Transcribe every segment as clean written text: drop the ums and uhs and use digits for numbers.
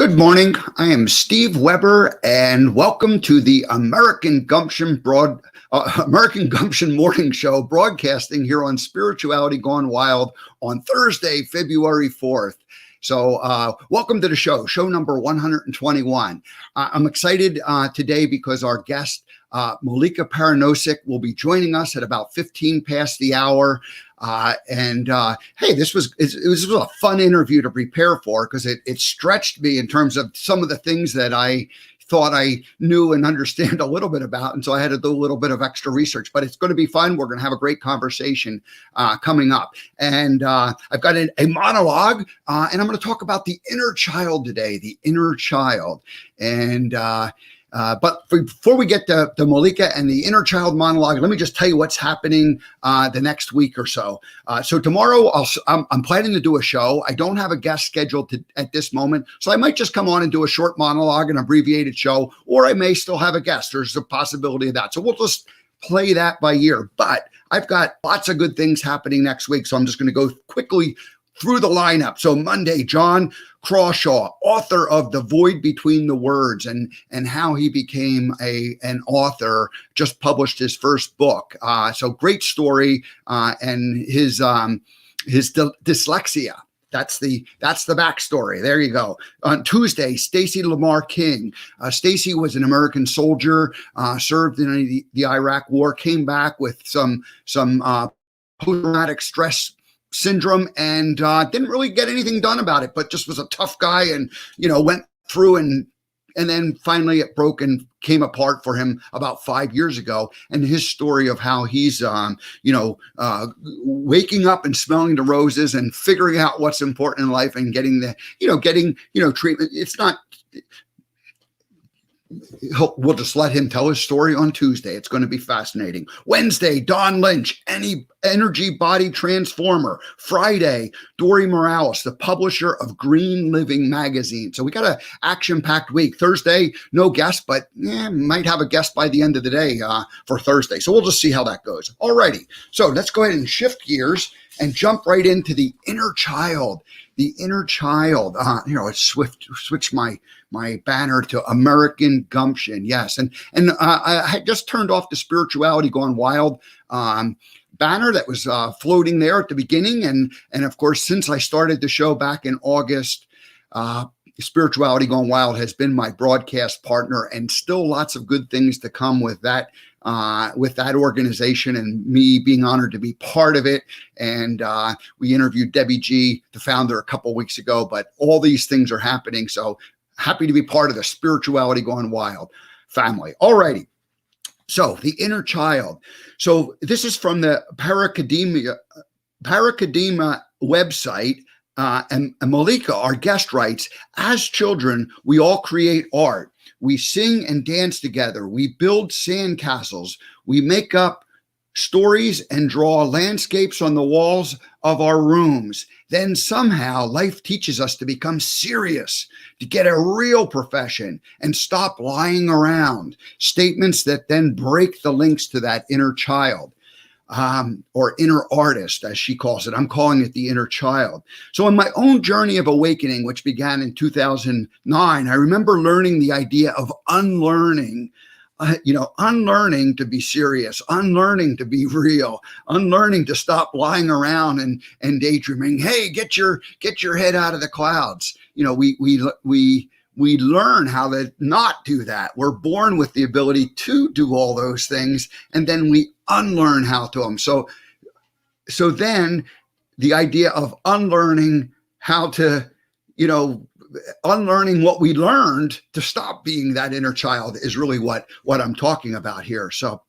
Good morning. I am Steve Weber, and welcome to the American Gumption Morning Show, broadcasting here on Spirituality Gone Wild on Thursday, February 4th. So welcome to the show number 121. I'm excited today because our guest, Milica Paranosic, will be joining us at about 15 past the hour. Hey, this was a fun interview to prepare for because it stretched me in terms of some of the things that I thought I knew and understand a little bit about. And so I had to do a little bit of extra research, but it's going to be fun. We're going to have a great conversation coming up. And I've got a monologue and I'm going to talk about the inner child today, the inner child. And but before we get to Milica and the inner child monologue, let me just tell you what's happening the next week or so. So tomorrow I'm planning to do a show. I don't have a guest scheduled at this moment, so I might just come on and do a short monologue, an abbreviated show, or I may still have a guest. There's a possibility of that. So we'll just play that by ear. But I've got lots of good things happening next week, so I'm just going to go quickly through the lineup. So Monday, John Crawshaw, author of The Void Between the Words, and how he became an author, just published his first book. So great story, and his dyslexia. That's the backstory. There you go. On Tuesday, Stacy Lamar King. Stacy was an American soldier, served in the Iraq War, came back with some post-traumatic stress syndrome and didn't really get anything done about it, but just was a tough guy and, went through and then finally it broke and came apart for him about 5 years ago. And his story of how he's, waking up and smelling the roses and figuring out what's important in life and getting treatment. It's not, we'll just let him tell his story on Tuesday. It's going to be fascinating. Wednesday, Don Lynch, energy body transformer. Friday, Dory Morales, the publisher of Green Living magazine. So we got an action-packed week. Thursday, no guest, but might have a guest by the end of the day for Thursday. So we'll just see how that goes. Alrighty. So let's go ahead and shift gears and jump right into the inner child. The inner child. Let's switch my banner to American Gumption. Yes, and I had just turned off the Spirituality Gone Wild banner that was floating there at the beginning, and of course, since I started the show back in August, Spirituality Gone Wild has been my broadcast partner, and still lots of good things to come with that organization, and me being honored to be part of it. And we interviewed Debbie G, the founder, a couple of weeks ago, but all these things are happening. So happy to be part of the Spirituality Gone Wild family. Alrighty. So the inner child. So this is from the Paracademia website. And Milica, our guest, writes, as children, we all create art. We sing and dance together. We build sandcastles. We make up stories and draw landscapes on the walls of our rooms. Then somehow life teaches us to become serious, to get a real profession and stop lying around. Statements that then break the links to that inner child. Or inner artist, as she calls it. I'm calling it the inner child. So in my own journey of awakening, which began in 2009, I remember learning the idea of unlearning, unlearning to be serious, unlearning to be real, unlearning to stop lying around and daydreaming. Hey, get your head out of the clouds. We learn how to not do that. We're born with the ability to do all those things, and then we unlearn how to them. So then the idea of unlearning how to, unlearning what we learned to stop being that inner child is really what I'm talking about here. So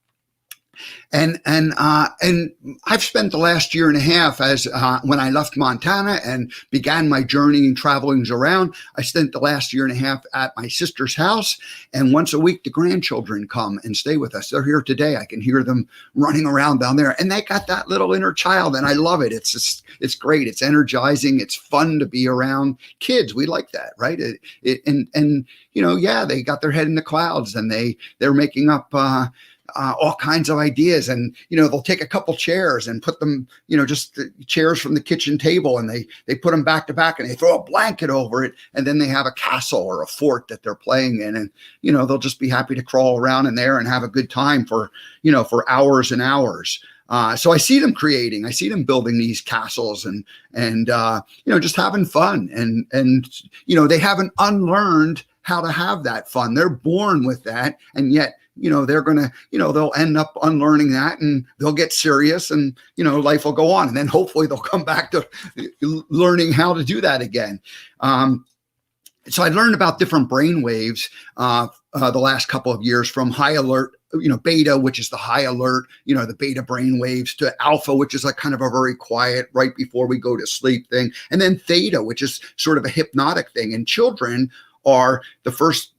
And I've spent the last year and a half as when I left Montana and began my journey and travelings around, I spent the last year and a half at my sister's house. And once a week, the grandchildren come and stay with us. They're here today. I can hear them running around down there, and they got that little inner child, and I love it. It's great. It's energizing. It's fun to be around kids. We like that, right? They got their head in the clouds, and they're making up all kinds of ideas. And, they'll take a couple chairs and put them, just the chairs from the kitchen table, and they put them back to back, and they throw a blanket over it. And then they have a castle or a fort that they're playing in. And, they'll just be happy to crawl around in there and have a good time for hours and hours. So I see them creating, I see them building these castles and just having fun. And they haven't unlearned how to have that fun. They're born with that. And yet, they're going to, they'll end up unlearning that, and they'll get serious, and, life will go on. And then hopefully they'll come back to learning how to do that again. So I learned about different brain waves the last couple of years, from high alert, beta, which is the high alert, the beta brain waves, to alpha, which is like kind of a very quiet, right before we go to sleep thing. And then theta, which is sort of a hypnotic thing. And children are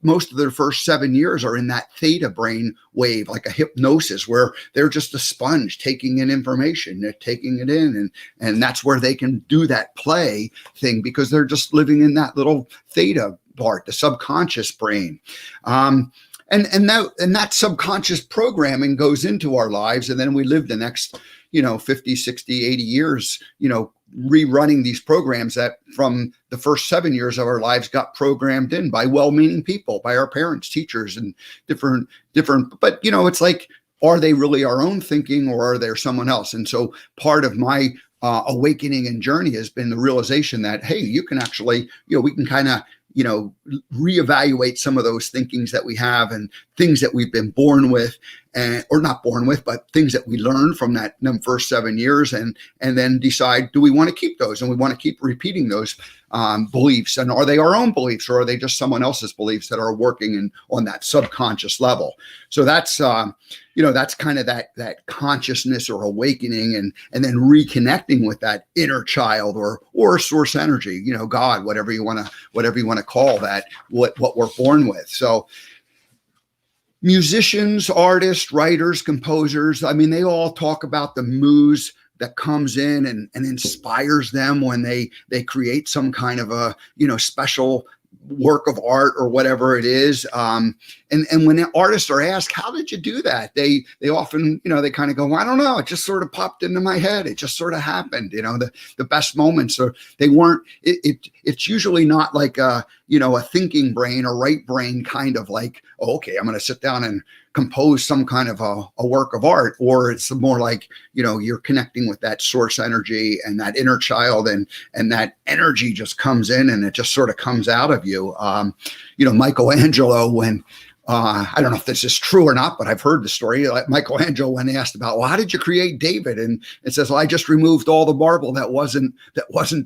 most of their first 7 years are in that theta brain wave, like a hypnosis, where they're just a sponge taking in information, they're taking it in. And that's where they can do that play thing, because they're just living in that little theta part, the subconscious brain. And that subconscious programming goes into our lives. And then we live the next, 50, 60, 80 years, rerunning these programs that from the first 7 years of our lives got programmed in by well-meaning people, by our parents, teachers, and different, but it's like, are they really our own thinking, or are there someone else? And so part of my awakening and journey has been the realization that, hey, you can actually, we can kind of, reevaluate some of those thinkings that we have, and things that we've been born with, or not born with, but things that we learned from them first 7 years, and then decide, do we want to keep those? And we want to keep repeating those beliefs. And are they our own beliefs, or are they just someone else's beliefs that are working on that subconscious level? So that's, that's kind of that consciousness or awakening, and then reconnecting with that inner child or source energy, God, whatever you want to call that, what we're born with. So musicians, artists, writers, composers, they all talk about the muse that comes in and inspires them when they create some kind of a, special work of art or whatever it is. And when the artists are asked, how did you do that? They often, they kind of go, well, I don't know. It just sort of popped into my head. It just sort of happened, the best moments, or they weren't, it's usually not like a thinking brain or right brain kind of like, oh, okay, I'm going to sit down and compose some kind of a work of art. Or it's more like, you're connecting with that source energy and that inner child, and that energy just comes in, and it just sort of comes out of you. Michelangelo, when I don't know if this is true or not, but I've heard the story. Like Michelangelo, when asked about, well, how did you create David? And it says, well, I just removed all the marble that wasn't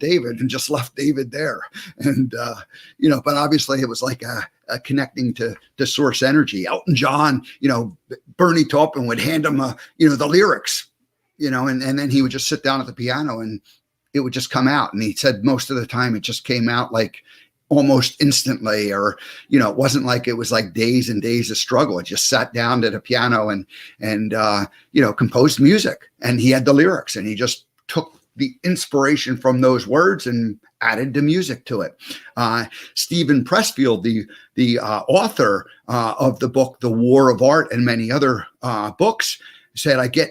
David, and just left David there. And, but obviously it was like a connecting to source energy. Elton John, Bernie Taupin would hand him, the lyrics, and then he would just sit down at the piano, and it would just come out. And he said most of the time it just came out like almost instantly, or, it wasn't like it was like days and days of struggle. It just sat down at a piano and composed music, and he had the lyrics, and he just took the inspiration from those words and added the music to it. Stephen Pressfield, the author of the book, The War of Art, and many other books, said, I get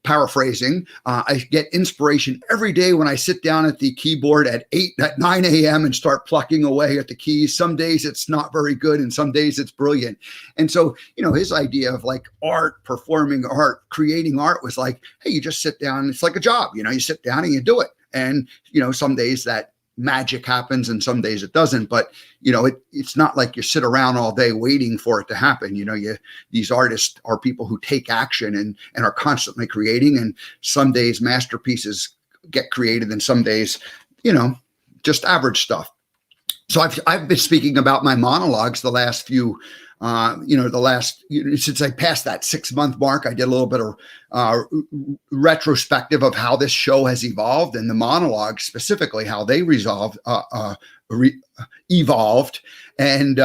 paraphrasing, I get inspiration every day when I sit down at the keyboard at 9 a.m. and start plucking away at the keys. Some days it's not very good, and some days it's brilliant. And so, his idea of like art, performing art, creating art was like, hey, you just sit down. It's like a job, you sit down and you do it. And, some days that magic happens and some days it doesn't, but it's not like you sit around all day waiting for it to happen. These artists are people who take action and are constantly creating, and some days masterpieces get created, and some days just average stuff. So I've been speaking about my monologues the last few since I passed that 6-month mark. I did a little bit of retrospective of how this show has evolved, and the monologues specifically, how they evolved. And,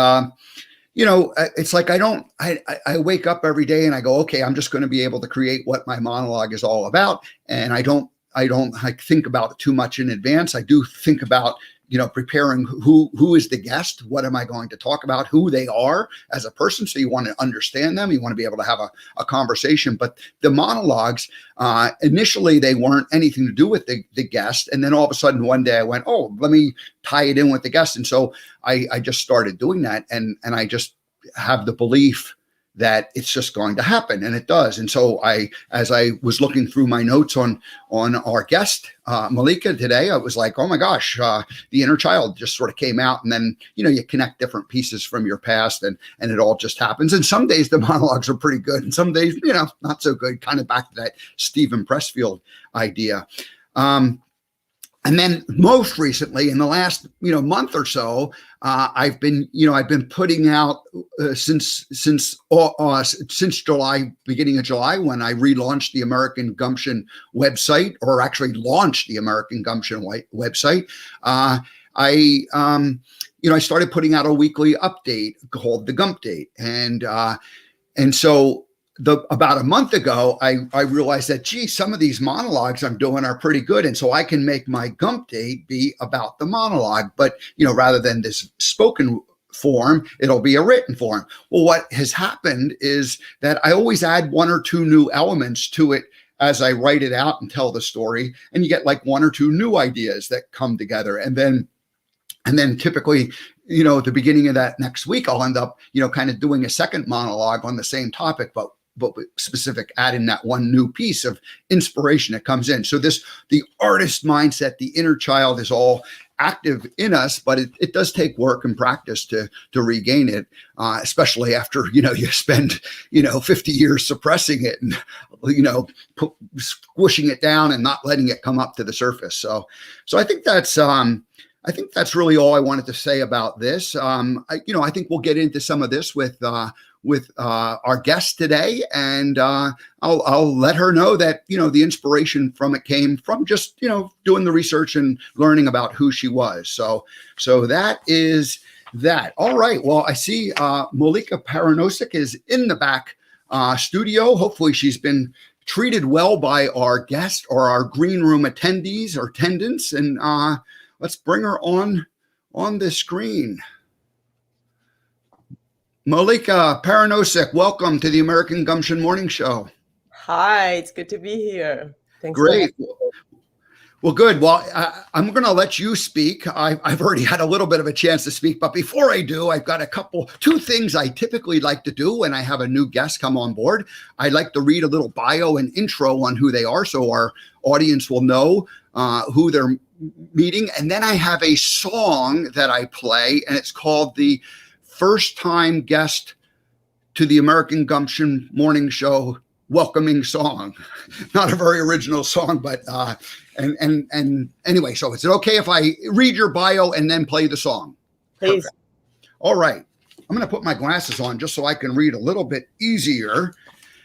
it's like, I wake up every day and I go, okay, I'm just going to be able to create what my monologue is all about. And I don't think about it too much in advance. I do think about, preparing who is the guest, what am I going to talk about, who they are as a person. So you want to understand them, you want to be able to have a conversation. But the monologues, initially they weren't anything to do with the guest, and then all of a sudden one day I went, oh, let me tie it in with the guest, and so I just started doing that, and I just have the belief that it's just going to happen, and it does. And so as I was looking through my notes on our guest, Milica, today, I was like, oh my gosh, the inner child just sort of came out, and then, you connect different pieces from your past, and it all just happens. And some days the monologues are pretty good, and some days, not so good, kind of back to that Stephen Pressfield idea. And then most recently, in the last month or so, I've been putting out since July, beginning of July, when I relaunched the American Gumption website, or actually launched the American Gumption website. I started putting out a weekly update called the Gump Date, and so. About a month ago, I realized that, some of these monologues I'm doing are pretty good. And so I can make my Gump Date be about the monologue, but, rather than this spoken form, it'll be a written form. Well, what has happened is that I always add one or two new elements to it as I write it out and tell the story. And you get like one or two new ideas that come together. And then typically, at the beginning of that next week, I'll end up, kind of doing a second monologue on the same topic, but specific, adding that one new piece of inspiration that comes in. So the artist mindset, the inner child, is all active in us, but it does take work and practice to regain it, especially after, you spend, 50 years suppressing it and, squishing it down and not letting it come up to the surface. So I think that's really all I wanted to say about this. I think we'll get into some of this with our guest today, and I'll let her know that the inspiration from it came from just doing the research and learning about who she was. So that is that. All right. Well, I see Milica Paranosic is in the back studio. Hopefully, she's been treated well by our guest or our green room attendees or attendants, and let's bring her on the screen. Milica Paranosic, welcome to the American Gumption Morning Show. Hi, it's good to be here. Thanks. Great. Well, good. Well, I'm going to let you speak. I've already had a little bit of a chance to speak, but before I do, I've got two things I typically like to do when I have a new guest come on board. I like to read a little bio and intro on who they are, so our audience will know who they're meeting. And then I have a song that I play, and it's called the First Time Guest to the American Gumption Morning Show welcoming song. Not a very original song, but and anyway, so is it okay if I read your bio and then play the song? Please. Perfect. All right. I'm going to put my glasses on just so I can read a little bit easier.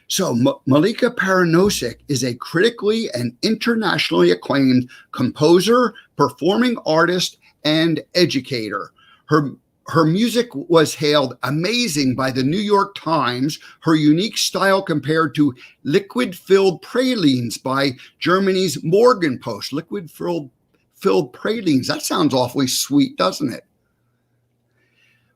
So Milica Paranosic is a critically and internationally acclaimed composer, performing artist, and educator. Her music was hailed amazing by the New York Times. Her unique style compared to liquid-filled pralines by Germany's Morgenpost. Liquid-filled pralines. That sounds awfully sweet, doesn't it?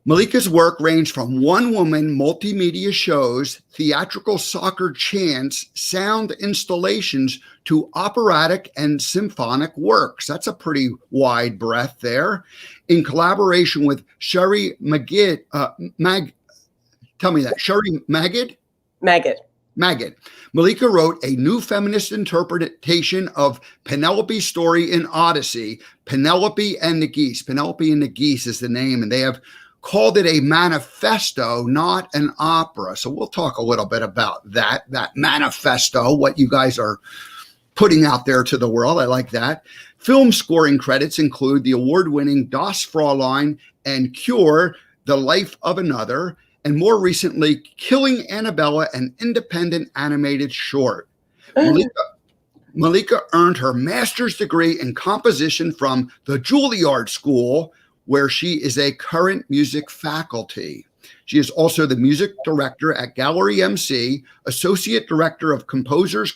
Milica's work ranged from one-woman multimedia shows, theatrical soccer chants, sound installations, to operatic and symphonic works. That's a pretty wide breadth there. In collaboration with Sherry Magid, Sherry Magid. Milica wrote a new feminist interpretation of Penelope's story in Odyssey, Penelope and the Geese. Penelope and the Geese is the name, and they have called it a manifesto, not an opera. So we'll talk a little bit about that manifesto, what you guys are putting out there to the world. I like that. Film scoring credits include the award-winning Das Fräulein and Cure, The Life of Another, and more recently, Killing Annabella, an independent animated short. Milica earned her master's degree in composition from the Juilliard School, where she is a current music faculty. She is also the music director at Gallery MC, associate director of Composers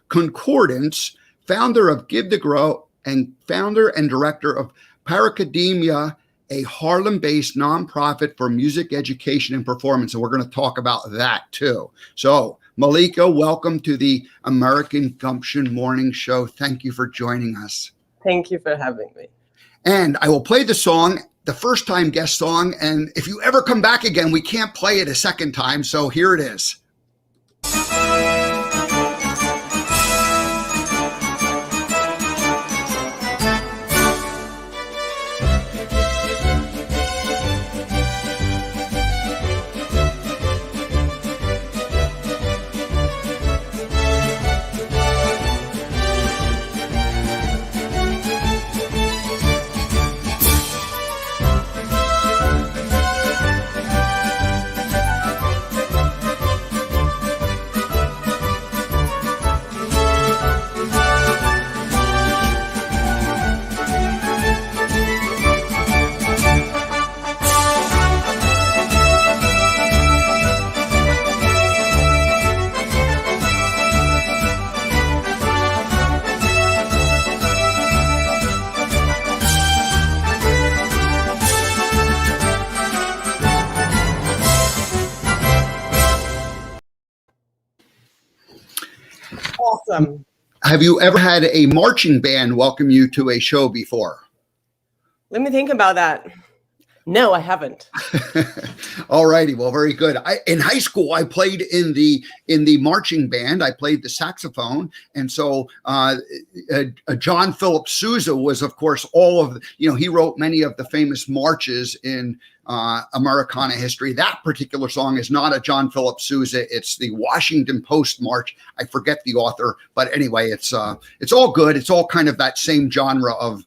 Concordance, founder of Give the Grow, and founder and director of Paracademia, a Harlem-based nonprofit for music education and performance. And we're going to talk about that too. So Milica, welcome to the American Gumption Morning Show. Thank you for joining us. Thank you for having me. And I will play the song, the first time guest song. And if you ever come back again, we can't play it a second time. So here it is. Awesome. Have you ever had a marching band welcome you to a show before? Let me think about that. No, I haven't. All righty. Well, very good. In high school, I played in the marching band. I played the saxophone. And so John Philip Sousa was, of course, he wrote many of the famous marches in Americana history. That particular song is not a John Philip Sousa. It's the Washington Post March. I forget the author, but anyway, it's all good. It's all kind of that same genre of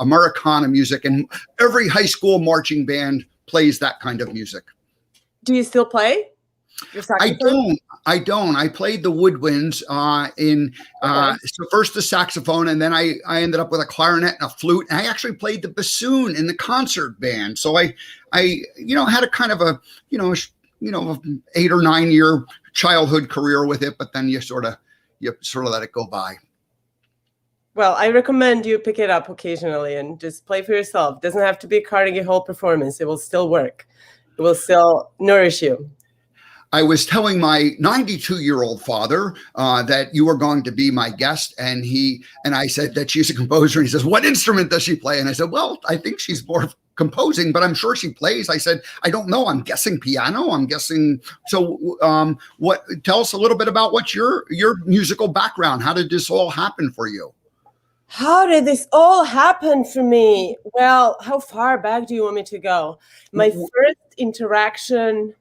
Americana music, and every high school marching band plays that kind of music. Do you still play your saxophone? I don't. I played the woodwinds so first the saxophone, and then I ended up with a clarinet and a flute. And I actually played the bassoon in the concert band. So I had a kind of a 8 or 9 year childhood career with it, but then you sort of let it go by. Well, I recommend you pick it up occasionally and just play for yourself. It doesn't have to be a Carnegie Hall performance. It will still work. It will still nourish you. I was telling my 92-year-old father that you were going to be my guest, and I said that she's a composer. And he says, "What instrument does she play?" And I said, "Well, I think she's more composing, but I'm sure she plays." I said, "I don't know. I'm guessing piano. I'm guessing." So, tell us a little bit about what's your musical background. How did this all happen for you? How did this all happen for me? Well, how far back do you want me to go? My first interaction,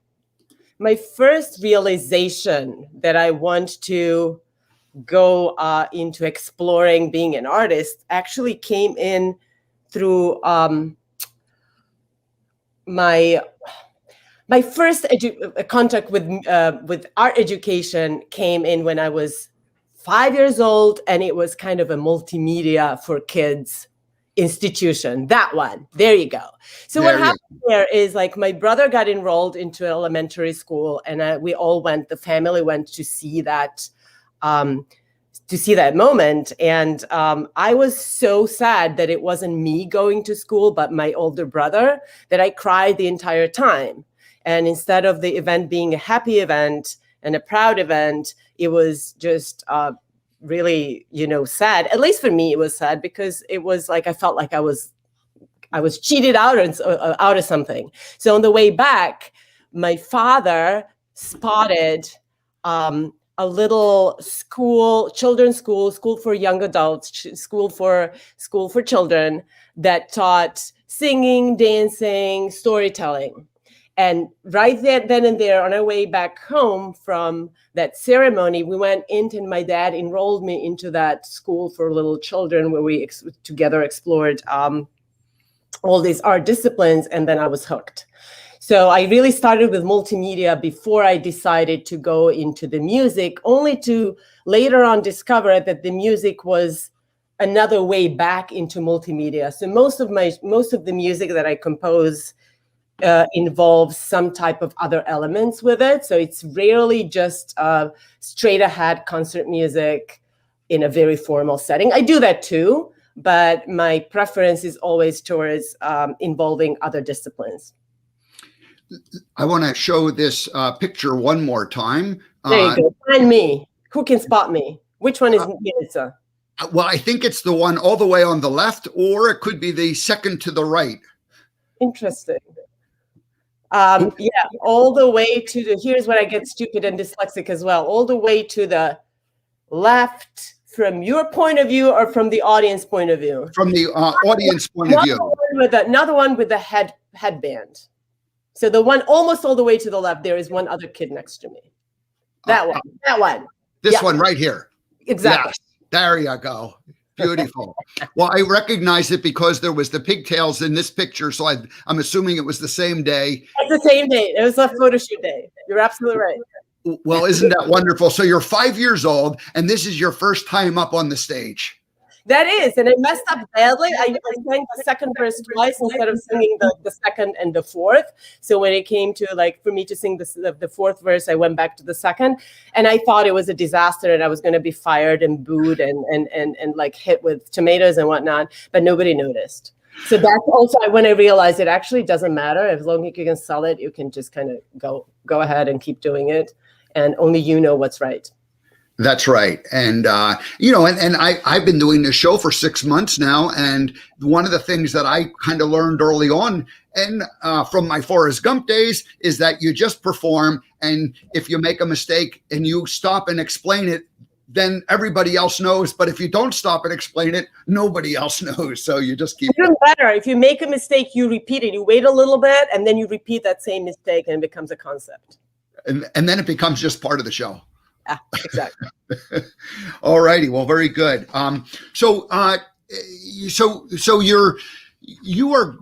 my first realization that I want to go into exploring being an artist actually came in through my first contact with art education came in when I was 5 years old, and it was kind of a multimedia for kids institution. That one. There you go. So what happened there is, like, my brother got enrolled into elementary school, and the family went to see that moment. And I was so sad that it wasn't me going to school, but my older brother, that I cried the entire time. And instead of the event being a happy event and a proud event, it was just really, sad. At least for me, it was sad, because it was like I felt like I was cheated out of something. So on the way back, my father spotted a little children's school for young adults, school for children that taught singing, dancing, storytelling. And right then and there, on our way back home from that ceremony, we went in, and my dad enrolled me into that school for little children, where we together explored all these art disciplines, and then I was hooked. So I really started with multimedia before I decided to go into the music, only to later on discover that the music was another way back into multimedia. So most of the music that I compose involves some type of other elements with it. So it's rarely just straight ahead concert music in a very formal setting. I do that too, but my preference is always towards involving other disciplines. I want to show this picture one more time. There you go. Find me. Who can spot me? Which one is Milica? Well, I think it's the one all the way on the left, or it could be the second to the right. Interesting. Yeah, all the way to the, here's where I get stupid and dyslexic as well, all the way to the left from your point of view or from the audience point of view? From the audience point of view. Another one with the headband. So the one almost all the way to the left, there is one other kid next to me. That one. This one right here. Exactly. Yes, there you go. Beautiful. Well, I recognize it because there was the pigtails in this picture, so I'm assuming it was the same day. It's the same day. It was a photo shoot day. You're absolutely right. Well, isn't that wonderful? So you're 5 years old, and this is your first time up on the stage. That is, and I messed up badly. I sang the second verse twice instead of singing the second and the fourth. So when it came to like for me to sing the fourth verse, I went back to the second, and I thought it was a disaster, and I was going to be fired and booed and like hit with tomatoes and whatnot. But nobody noticed. So that's also when I realized it actually doesn't matter as long as you can sell it. You can just kind of go ahead and keep doing it, and only you know what's right. That's right. And, I've been doing this show for 6 months now. And one of the things that I kind of learned early on and from my Forrest Gump days is that you just perform. And if you make a mistake and you stop and explain it, then everybody else knows. But if you don't stop and explain it, nobody else knows. So you just keep. Even better, if you make a mistake, you repeat it. You wait a little bit and then you repeat that same mistake and it becomes a concept. And then it becomes just part of the show. Yeah, exactly. All righty. Well, very good. So you are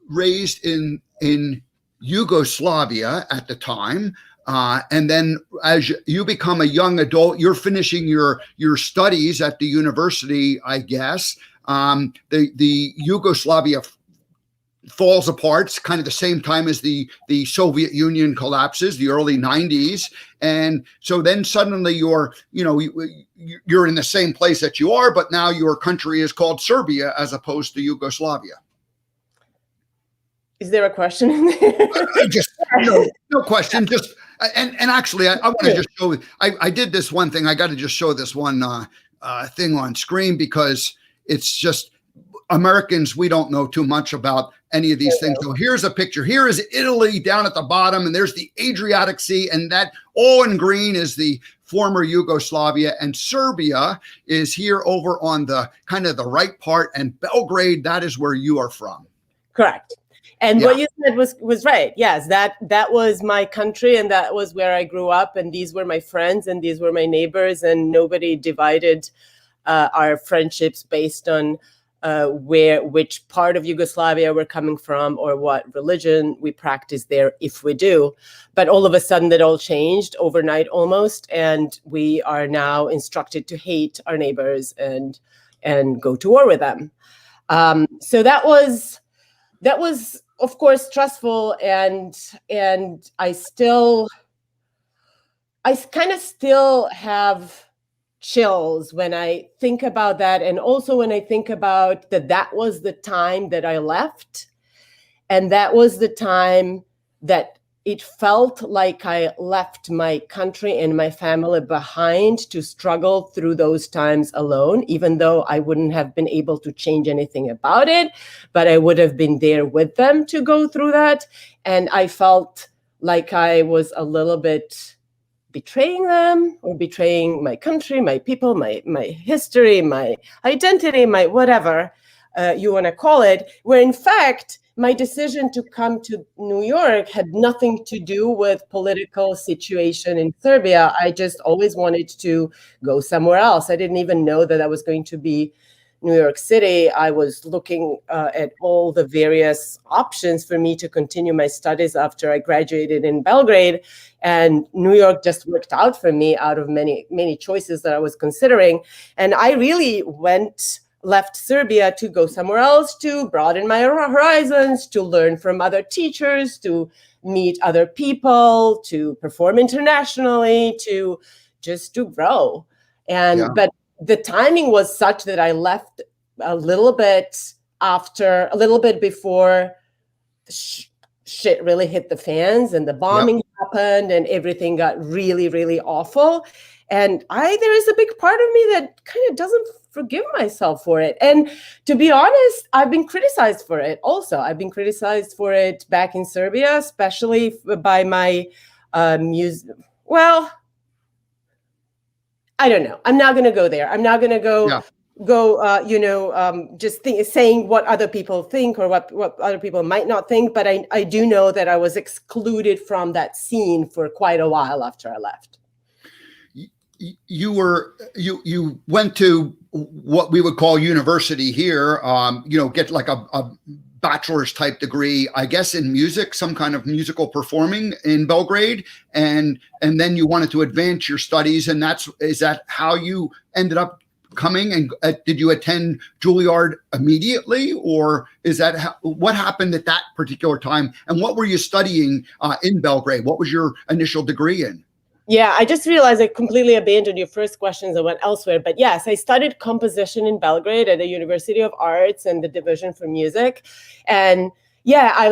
raised in Yugoslavia at the time, and then as you become a young adult, you're finishing your studies at the university, I guess. The Yugoslavia falls apart. It's kind of the same time as the Soviet Union collapses, the early 90s. And so then suddenly you're in the same place that you are, but now your country is called Serbia as opposed to Yugoslavia. Is there a question in there? No question. Just and actually, I want to just show. I did this one thing. I got to just show this one thing on screen because it's just Americans. We don't know too much about any of these things. So here's a picture. Here is Italy down at the bottom, and there's the Adriatic Sea, and that all in green is the former Yugoslavia, and Serbia is here over on the kind of the right part, and Belgrade, that is where you are from. Correct. And what you said was right. Yes, that was my country, and that was where I grew up, and these were my friends, and these were my neighbors, and nobody divided our friendships based on which part of Yugoslavia we're coming from or what religion we practice there, if we do. But all of a sudden that all changed overnight almost, and we are now instructed to hate our neighbors and go to war with them. So that was of course stressful, and I kind of still have chills when I think about that. And also when I think about that was the time that I left. And that was the time that it felt like I left my country and my family behind to struggle through those times alone, even though I wouldn't have been able to change anything about it, but I would have been there with them to go through that. And I felt like I was a little bit betraying them or betraying my country, my people, my history, my identity, my whatever you want to call it, where in fact, my decision to come to New York had nothing to do with political situation in Serbia. I just always wanted to go somewhere else. I didn't even know that I was going to be New York City. I was looking at all the various options for me to continue my studies after I graduated in Belgrade, and New York just worked out for me out of many choices that I was considering. And I really left Serbia to go somewhere else, to broaden my horizons, to learn from other teachers, to meet other people, to perform internationally, to grow. But the timing was such that I left a little bit before shit really hit the fans and the bombing happened and everything got really, really awful. And there is a big part of me that kind of doesn't forgive myself for it. And to be honest, I've been criticized for it also. I've been criticized for it back in Serbia, especially by my music. Well, I don't know. I'm not going to go there. I'm not going to go just saying what other people think or what other people might not think. But I do know that I was excluded from that scene for quite a while after I left. You went to what we would call university here, get like a bachelor's type degree, I guess, in music, some kind of musical performing in Belgrade. And then you wanted to advance your studies. And is that how you ended up coming? And did you attend Juilliard immediately, or is that what happened at that particular time? And what were you studying in Belgrade? What was your initial degree in? Yeah, I just realized I completely abandoned your first questions and went elsewhere. But yes, I studied composition in Belgrade at the University of Arts and the Division for Music. And yeah, I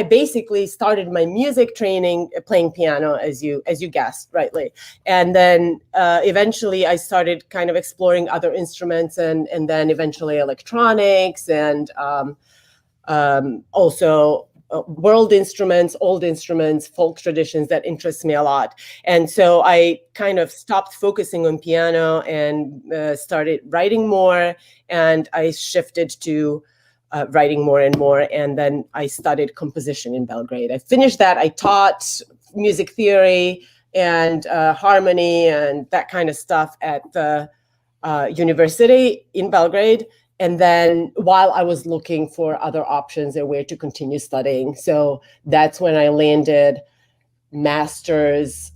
basically started my music training playing piano, as you guessed rightly. And then eventually I started kind of exploring other instruments and then eventually electronics and also world instruments, old instruments, folk traditions that interest me a lot. And so I kind of stopped focusing on piano and started writing more. And I shifted to writing more and more. And then I studied composition in Belgrade. I finished that. I taught music theory and harmony and that kind of stuff at the university in Belgrade. And then while I was looking for other options and where to continue studying, so that's when I landed master's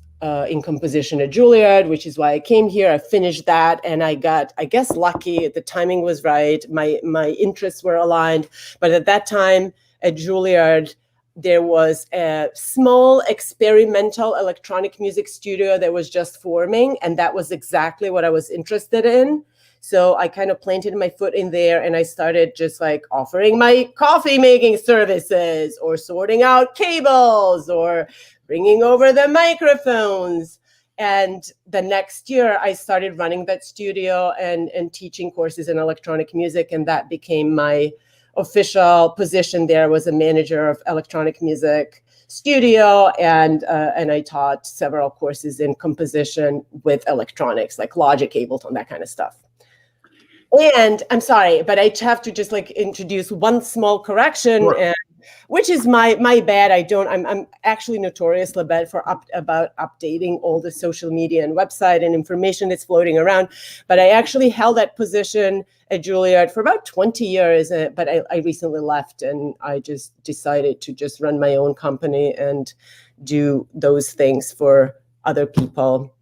in composition at Juilliard, which is why I came here. I finished that and I got, I guess, lucky. The timing was right. My interests were aligned. But at that time at Juilliard, there was a small experimental electronic music studio that was just forming. And that was exactly what I was interested in. So I kind of planted my foot in there and I started just like offering my coffee making services or sorting out cables or bringing over the microphones. And the next year I started running that studio and teaching courses in electronic music. And that became my official position there, was a manager of electronic music studio. And I taught several courses in composition with electronics, like Logic, Ableton, that kind of stuff. And I'm sorry, but I have to just like introduce one small correction, Sure. and which is my bad. I'm actually notoriously bad for about updating all the social media and website and information that's floating around. But I actually held that position at Juilliard for about 20 years. But I recently left, and I just decided to just run my own company and do those things for other people.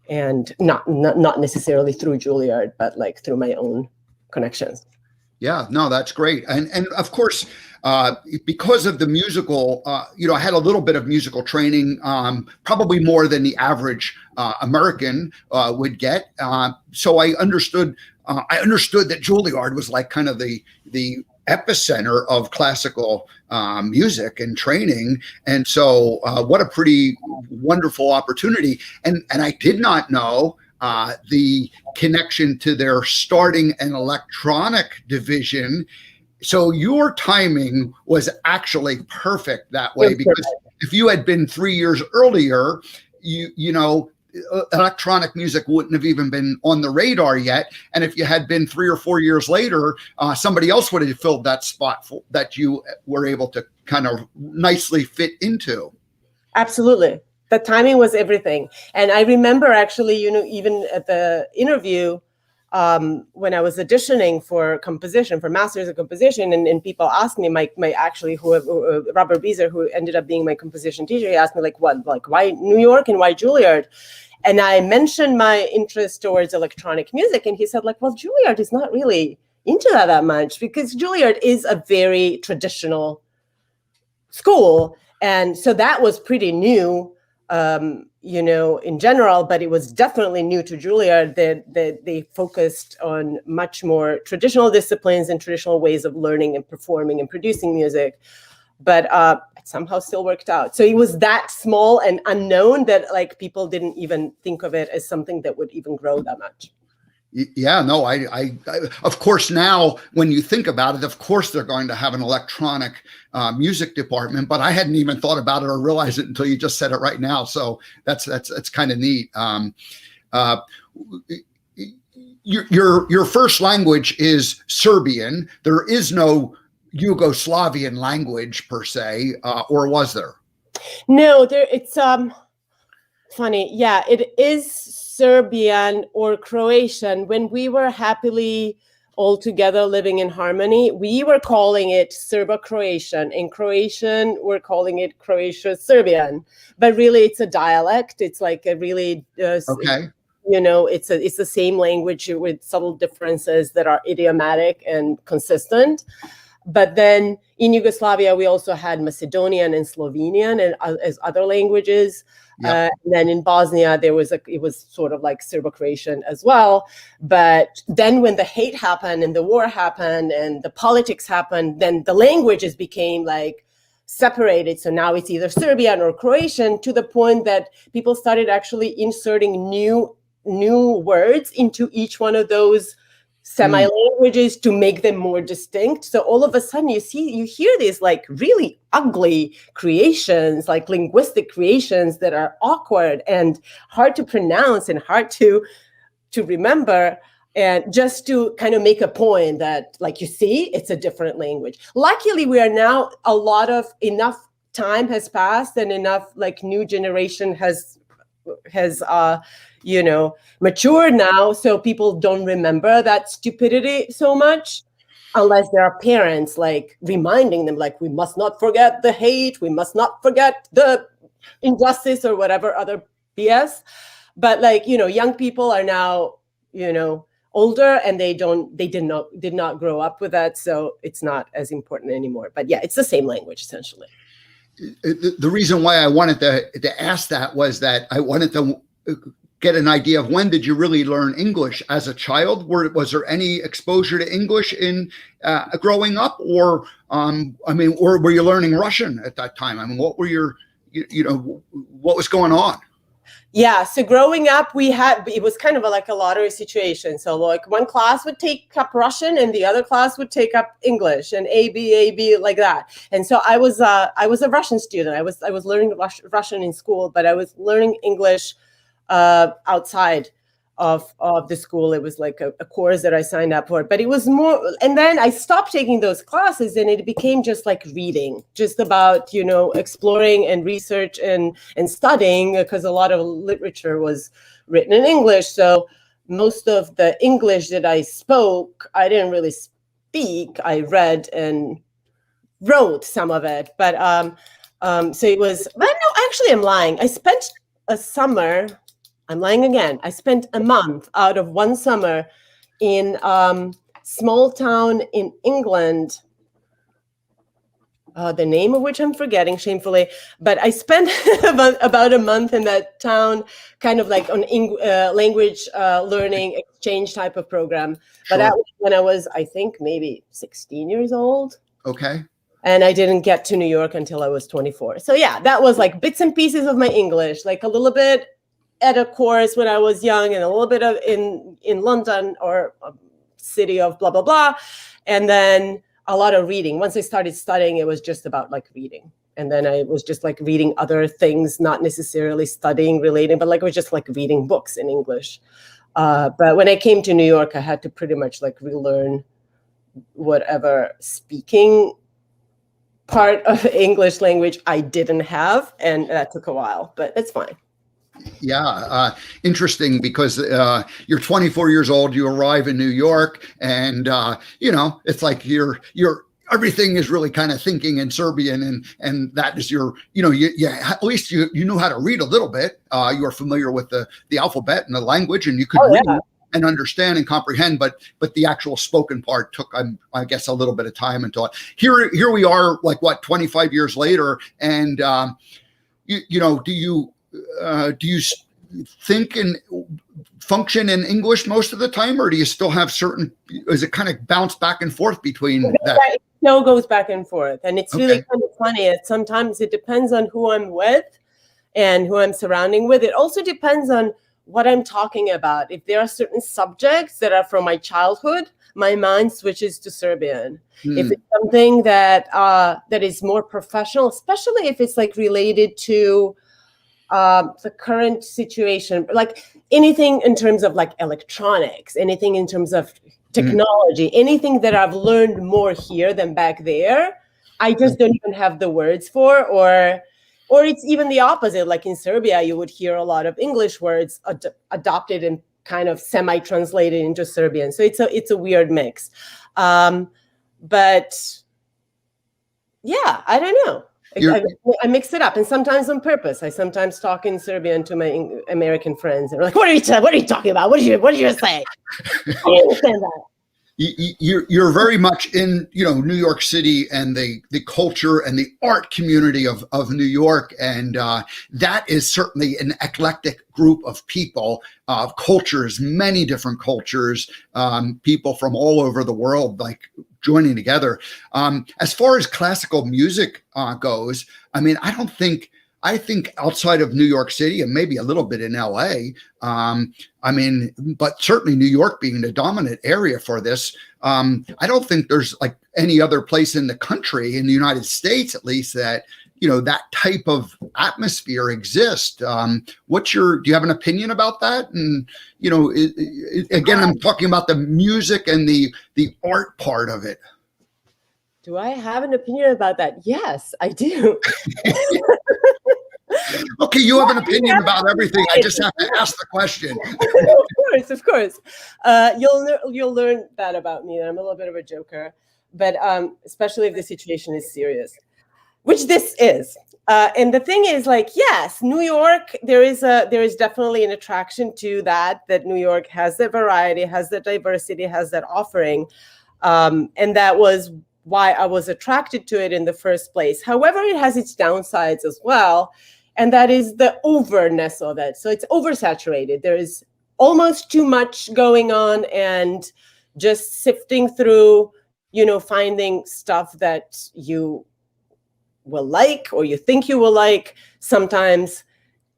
And not necessarily through Juilliard, but like through my own connections. Yeah, no, that's great. And of course, because of the musical, I had a little bit of musical training, probably more than the average American would get. So I understood that Juilliard was like kind of the epicenter of classical music and training. And so what a pretty wonderful opportunity. And I did not know the connection to their starting an electronic division. So your timing was actually perfect that way, because if you had been 3 years earlier, electronic music wouldn't have even been on the radar yet. And if you had been 3 or 4 years later, somebody else would have filled that spot that you were able to kind of nicely fit into. Absolutely. The timing was everything. And I remember actually, even at the interview, when I was auditioning for composition, for Masters of Composition, and people asked me, Robert Beezer, who ended up being my composition teacher, he asked me why New York and why Juilliard? And I mentioned my interest towards electronic music. And he said, well, Juilliard is not really into that much, because Juilliard is a very traditional school. And so that was pretty new in general, but it was definitely new to Juilliard that they focused on much more traditional disciplines and traditional ways of learning and performing and producing music. But it somehow still worked out. So it was that small and unknown that like people didn't even think of it as something that would even grow that much. Yeah, no, I of course, now when you think about it, of course, they're going to have an electronic music department, but I hadn't even thought about it or realized it until you just said it right now. So that's kind of neat. Your first language is Serbian. There is no Yugoslavian language per se, or was there? No, it's funny. Yeah, it is Serbian or Croatian. When we were happily all together living in harmony, we were calling it Serbo-Croatian. In Croatian, we're calling it Croatia-Serbian. But really, it's a dialect. It's like a really, okay. It's the same language with subtle differences that are idiomatic and consistent. But then in Yugoslavia, we also had Macedonian and Slovenian and as other languages. Yep. And then in Bosnia, it was sort of like Serbo-Croatian as well. But then when the hate happened and the war happened and the politics happened, then the languages became like separated. So now it's either Serbian or Croatian, to the point that people started actually inserting new words into each one of those semi-languages to make them more distinct. So all of a sudden you hear these like really ugly creations, like linguistic creations that are awkward and hard to pronounce and hard to remember. And just to kind of make a point that, like, you see, it's a different language. Luckily, we are now enough time has passed and enough like new generation has matured now, so people don't remember that stupidity so much, unless there are parents like reminding them, like, we must not forget the hate, we must not forget the injustice or whatever other BS. But like, young people are now, older, and they did not grow up with that, so it's not as important anymore. But yeah, it's the same language essentially. The reason why I wanted to ask that was that I wanted to get an idea of, when did you really learn English as a child? Was there any exposure to English in growing up, or or were you learning Russian at that time? I mean, what were what was going on? Yeah, so growing up, it was kind of like a lottery situation. So like one class would take up Russian and the other class would take up English, and A, B, like that. And so I was a Russian student. I was learning Russian in school, but I was learning English outside of the school. It was like a course that I signed up for, but it was more, and then I stopped taking those classes and it became just like reading, just about, exploring and research and studying, because a lot of literature was written in English. So most of the English that I spoke, I didn't really speak. I read and wrote some of it, but so it was, no, actually I'm lying. I spent a summer, I'm lying again. I spent a month out of one summer in small town in England, the name of which I'm forgetting shamefully, but I spent about a month in that town, kind of like on language learning exchange type of program. Sure. But that was when I was, I think, maybe 16 years old. Okay. And I didn't get to New York until I was 24. So yeah, that was like bits and pieces of my English, like a little bit at a course when I was young, and a little bit of in London or a city of blah, blah, blah. And then a lot of reading. Once I started studying, it was just about like reading. And then I was just like reading other things, not necessarily studying relating, but like it was just like reading books in English. But when I came to New York, I had to pretty much like relearn whatever speaking part of English language I didn't have. And that took a while, but it's fine. Yeah, interesting, because you're 24 years old, you arrive in New York, and it's like you're everything is really kind of thinking in Serbian, and that is your, at least you knew how to read a little bit. You were familiar with the alphabet and the language, and you could read and understand and comprehend, but the actual spoken part took, I guess, a little bit of time until here we are, like 25 years later, and do you do you think and function in English most of the time, or do you still have is it kind of bounce back and forth between that? It still goes back and forth. And it's really kind of funny. Sometimes it depends on who I'm with and who I'm surrounding with. It also depends on what I'm talking about. If there are certain subjects that are from my childhood, my mind switches to Serbian. If it's something that is more professional, especially if it's like related to the current situation, like anything in terms of like electronics, anything in terms of technology, anything that I've learned more here than back there, I just don't even have the words for, or it's even the opposite. Like in Serbia, you would hear a lot of English words adopted and kind of semi-translated into Serbian. So it's a weird mix. But yeah, I don't know. I mix it up, and sometimes on purpose. I sometimes talk in Serbian to my American friends, and they're like, "What are you talking about? What did you say?" I understand that. You're very much in New York City and the culture and the art community of New York, and that is certainly an eclectic group of people, of cultures, many different cultures, people from all over the world, like joining together. As far as classical music goes, I mean, I think outside of New York City and maybe a little bit in LA, but certainly New York being the dominant area for this, I don't think there's like any other place in the country, in the United States at least, that that type of atmosphere exists. Do you have an opinion about that? And again, I'm talking about the music and the art part of it. Do I have an opinion about that? Yes, I do. Okay, you have an opinion about everything. I just have to ask the question. Of course. You'll learn that about me. That I'm a little bit of a joker, but especially if the situation is serious, which this is. And the thing is, like, yes, New York. There is definitely an attraction to that New York has that variety, has that diversity, has that offering, and that was why I was attracted to it in the first place. However, it has its downsides as well. And that is the overness of it. So it's oversaturated. There is almost too much going on, and just sifting through, finding stuff that you will like or you think you will like sometimes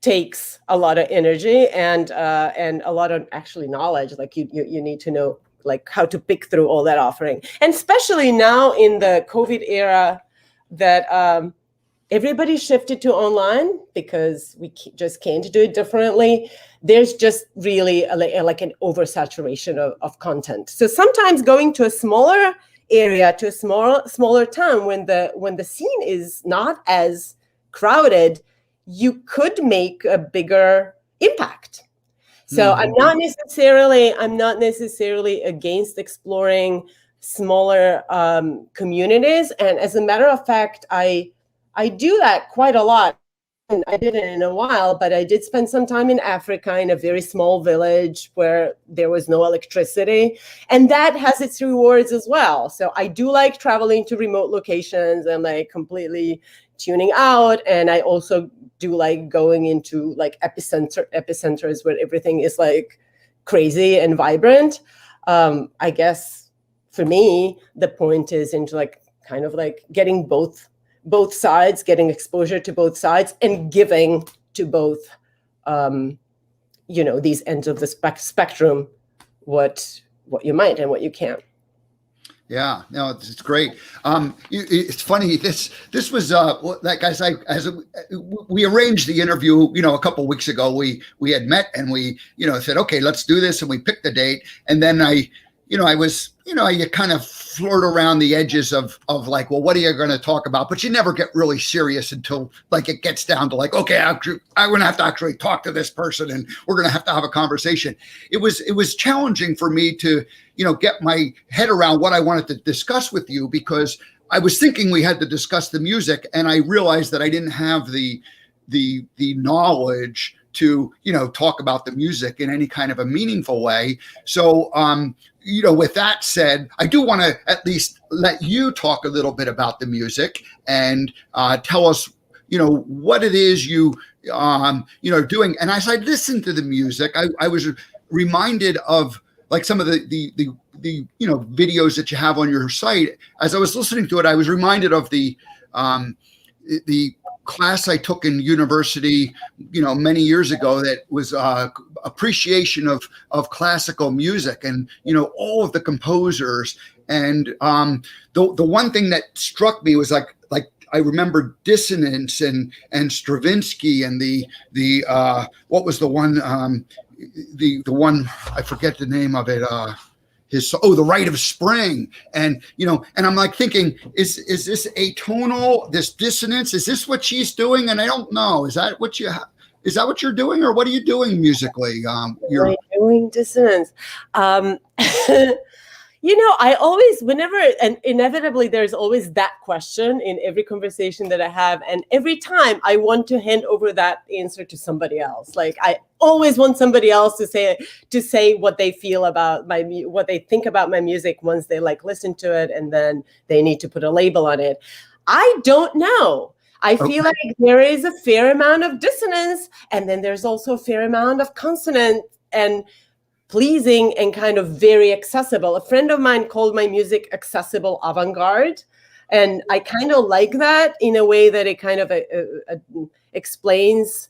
takes a lot of energy and a lot of actually knowledge. Like you need to know like how to pick through all that offering. And especially now in the COVID era that everybody shifted to online because we just can't do it differently. There's just really like an oversaturation of content. So sometimes going to a smaller area, to a smaller town, when the scene is not as crowded, you could make a bigger impact. So I'm not necessarily against exploring smaller communities. And as a matter of fact, I do that quite a lot. And I didn't in a while, but I did spend some time in Africa in a very small village where there was no electricity. And that has its rewards as well. So I do like traveling to remote locations and like completely tuning out. And I also do like going into like epicenters where everything is like crazy and vibrant. I guess for me, the point is into like kind of like getting both sides, getting exposure to both sides, and giving to both, these ends of the spectrum, what you might and what you can't. Yeah, no, it's great. It's funny. This was like as we arranged the interview, a couple of weeks ago. We had met and we said, okay, let's do this, and we picked the date. And then you kind of flirt around the edges of like, well, what are you going to talk about? But you never get really serious until like it gets down to like, okay, I'm going to have to actually talk to this person, and we're going to have a conversation. It was challenging for me to, get my head around what I wanted to discuss with you, because I was thinking we had to discuss the music, and I realized that I didn't have the knowledge to, talk about the music in any kind of a meaningful way. So, with that said, I do want to at least let you talk a little bit about the music and tell us, what it is you doing, and as I listened to the music, I was reminded of like some of the videos that you have on your site. As I was listening to it, I was reminded of the class I took in university, many years ago, that was appreciation of classical music, and all of the composers. And the one thing that struck me was like I remember dissonance and Stravinsky and the what was the one the one, I forget the name of it, the Rite of Spring. And and I'm like thinking, is this atonal, this dissonance, is this what she's doing? And I don't know, is that what you're doing, or what are you doing musically? You're doing dissonance. I always, and inevitably there's always that question in every conversation that I have. And every time I want to hand over that answer to somebody else. Like, I always want somebody else to say what they feel about what they think about my music once they listen to it, and then they need to put a label on it. I don't know. I feel like there is a fair amount of dissonance, and then there's also a fair amount of consonant and pleasing and kind of very accessible. A friend of mine called my music accessible avant-garde, and I kind of like that in a way that it kind of explains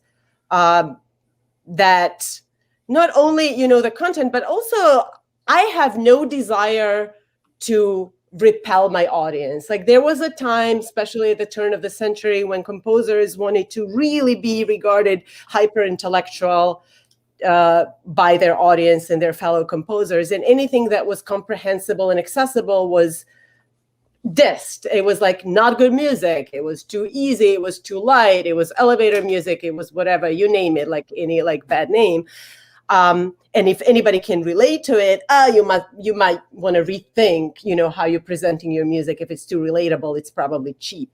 that not only the content, but also I have no desire to repel my audience. Like, there was a time, especially at the turn of the century, when composers wanted to really be regarded hyper-intellectual by their audience and their fellow composers, and anything that was comprehensible and accessible was dissed. It was like not good music. It was too easy. It was too light. It was elevator music. It was whatever, you name it, like any bad name. And if anybody can relate to it, you might want to rethink, how you're presenting your music. If it's too relatable, it's probably cheap.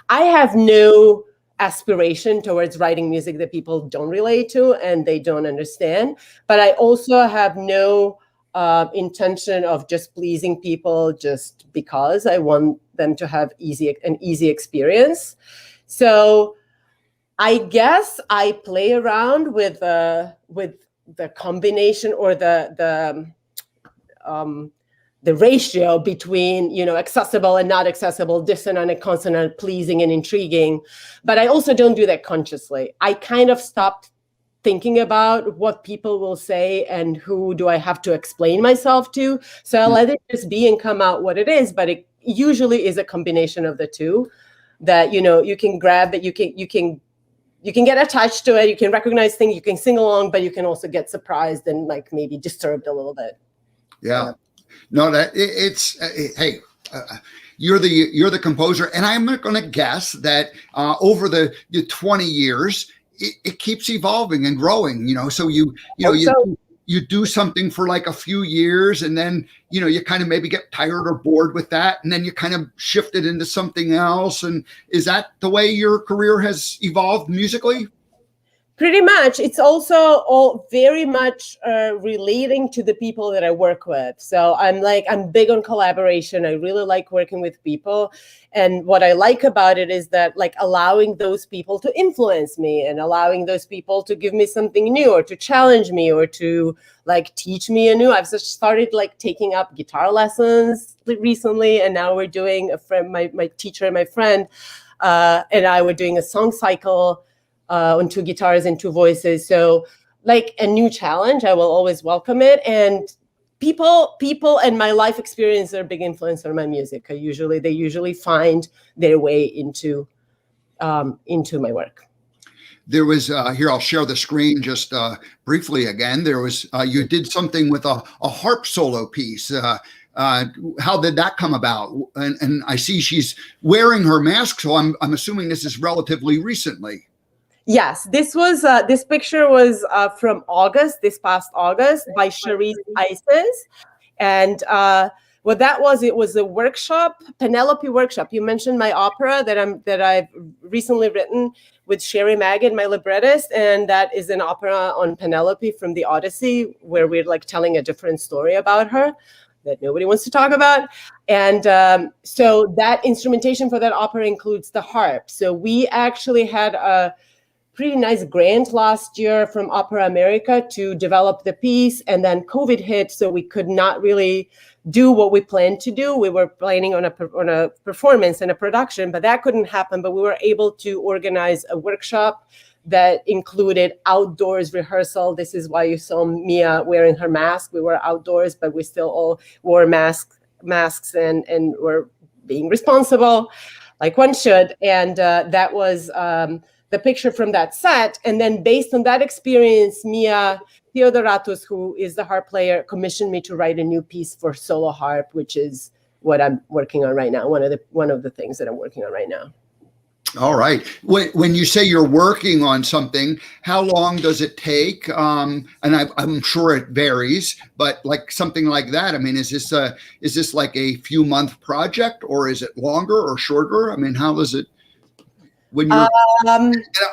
I have no aspiration towards writing music that people don't relate to and they don't understand. But I also have no intention of just pleasing people just because I want them to have an easy experience. So I guess I play around with the combination or the ratio between, accessible and not accessible, dissonant and consonant, pleasing and intriguing. But I also don't do that consciously. I kind of stopped thinking about what people will say and who do I have to explain myself to. So I let it just be and come out what it is. But it usually is a combination of the two that, you can grab it, you can get attached to it, you can recognize things, you can sing along, but you can also get surprised and maybe disturbed a little bit. Yeah. No, that it's hey, you're the composer, and I'm going to guess that over the 20 years, it keeps evolving and growing. So you do something for like a few years, and then you kind of maybe get tired or bored with that, and then you kind of shift it into something else. And is that the way your career has evolved musically? Pretty much. It's also all very much relating to the people that I work with. So I'm big on collaboration. I really like working with people. And what I like about it is that allowing those people to influence me and allowing those people to give me something new or to challenge me or to teach me anew. I've just started taking up guitar lessons recently. And now we're doing my teacher and my friend and I were doing a song cycle on 2 guitars and 2 voices. So a new challenge, I will always welcome it. And people and my life experience are a big influence on my music. They usually find their way into my work. There was here, I'll share the screen just briefly again. There was you did something with a harp solo piece. How did that come about? And I see she's wearing her mask, so I'm assuming this is relatively recently. Yes, this picture was from this past August by Cherise Isis. And what that was, it was a workshop, Penelope workshop. You mentioned my opera that I've recently written with Sherry Maggid, my librettist. And that is an opera on Penelope from the Odyssey, where we're telling a different story about her that nobody wants to talk about. And so that instrumentation for that opera includes the harp. So we actually had pretty nice grant last year from Opera America to develop the piece, and then COVID hit, so we could not really do what we planned to do. We were planning on a performance and a production, but that couldn't happen. But we were able to organize a workshop that included outdoors rehearsal. This is why you saw Mia wearing her mask. We were outdoors, but we still all wore masks and were being responsible, like one should. And that was the picture from that set. And then based on that experience, Mia Theodoratos, who is the harp player, commissioned me to write a new piece for solo harp, which is what I'm working on right now. One of the things that I'm working on right now. All right. When you say you're working on something, how long does it take? And I'm sure it varies, but like something like that, I mean, is this like a few month project, or is it longer or shorter? I mean, how does it? When you're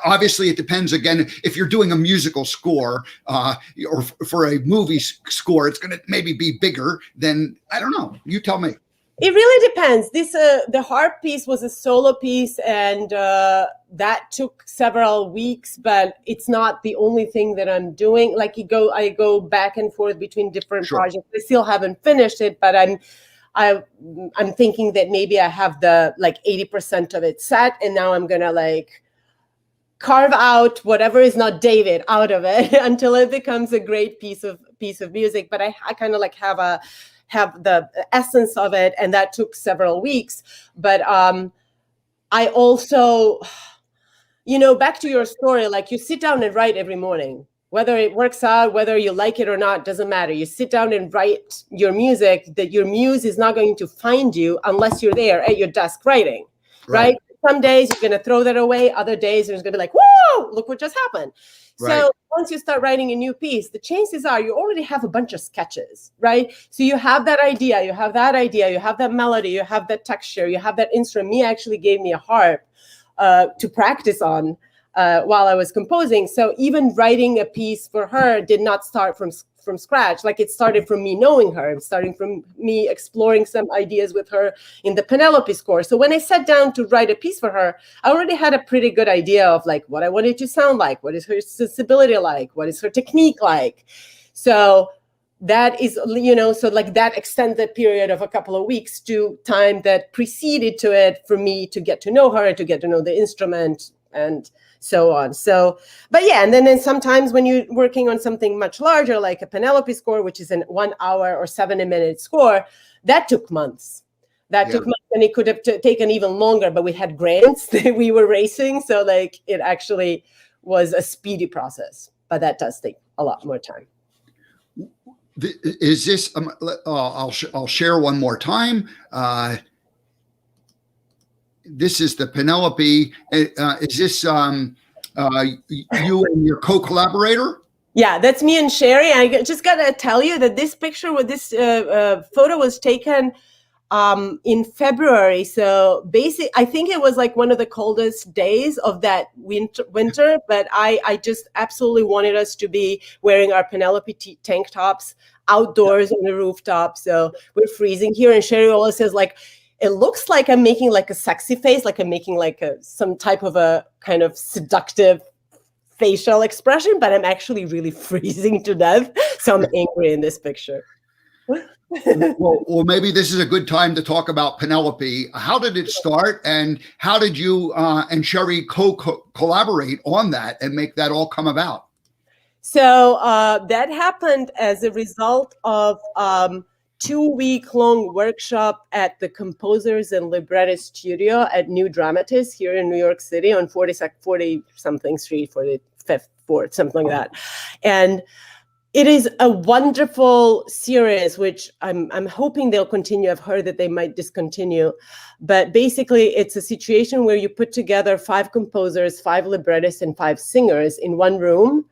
obviously it depends. Again, if you're doing a musical score or for a movie score, it's going to maybe be bigger than, I don't know. You tell me. It really depends. This the harp piece was a solo piece, and that took several weeks. But it's not the only thing that I'm doing. Like I go back and forth between different projects. I still haven't finished it, but I'm thinking that maybe I have the 80% of it set, and now I'm gonna carve out whatever is not David out of it until it becomes a great piece of music. But I kind of have the essence of it, and that took several weeks. But I also, back to your story, you sit down and write every morning. Whether it works out, whether you like it or not, doesn't matter. You sit down and write your music, that your muse is not going to find you unless you're there at your desk writing, right? Some days you're going to throw that away. Other days there's going to be like, whoa, look what just happened. Right. So once you start writing a new piece, the chances are you already have a bunch of sketches, right? So you have that idea, you have that melody, you have that texture, you have that instrument. Mia actually gave me a harp to practice on while I was composing. So even writing a piece for her did not start from scratch. It started from me knowing her. It starting from me exploring some ideas with her in the Penelope score. So when I sat down to write a piece for her, I already had a pretty good idea of what I wanted to sound like, what is her sensibility like, what is her technique like. So that is, that extended period of a couple of weeks to time that preceded to it for me to get to know her and to get to know the instrument and so on. So, but yeah, and then sometimes when you're working on something much larger, like a Penelope score, which is an 1 hour or 70-minute score, that took months. Took months, and it could have taken even longer, but we had grants that we were racing. So it actually was a speedy process, but that does take a lot more time. Is this, I'll share one more time. This is the Penelope. Is this you and your co-collaborator? Yeah, that's me and Sherry. I just got to tell you that this picture with this photo was taken in February. So basically, I think it was one of the coldest days of that winter. But I just absolutely wanted us to be wearing our Penelope tank tops outdoors on the rooftop. So we're freezing here. And Sherry always says it looks like I'm making a sexy face, like I'm making some type of a kind of seductive facial expression, but I'm actually really freezing to death. So I'm angry in this picture. Well, maybe this is a good time to talk about Penelope. How did it start, and how did you and Sherry collaborate on that and make that all come about? So that happened as a result of 2-week-long workshop at the Composers and Librettists Studio at New Dramatists here in New York City on 40-something Street, 45th, 4th, something like that. And it is a wonderful series, which I'm hoping they'll continue. I've heard that they might discontinue. But basically, it's a situation where you put together 5 composers, 5 librettists, and 5 singers in one room.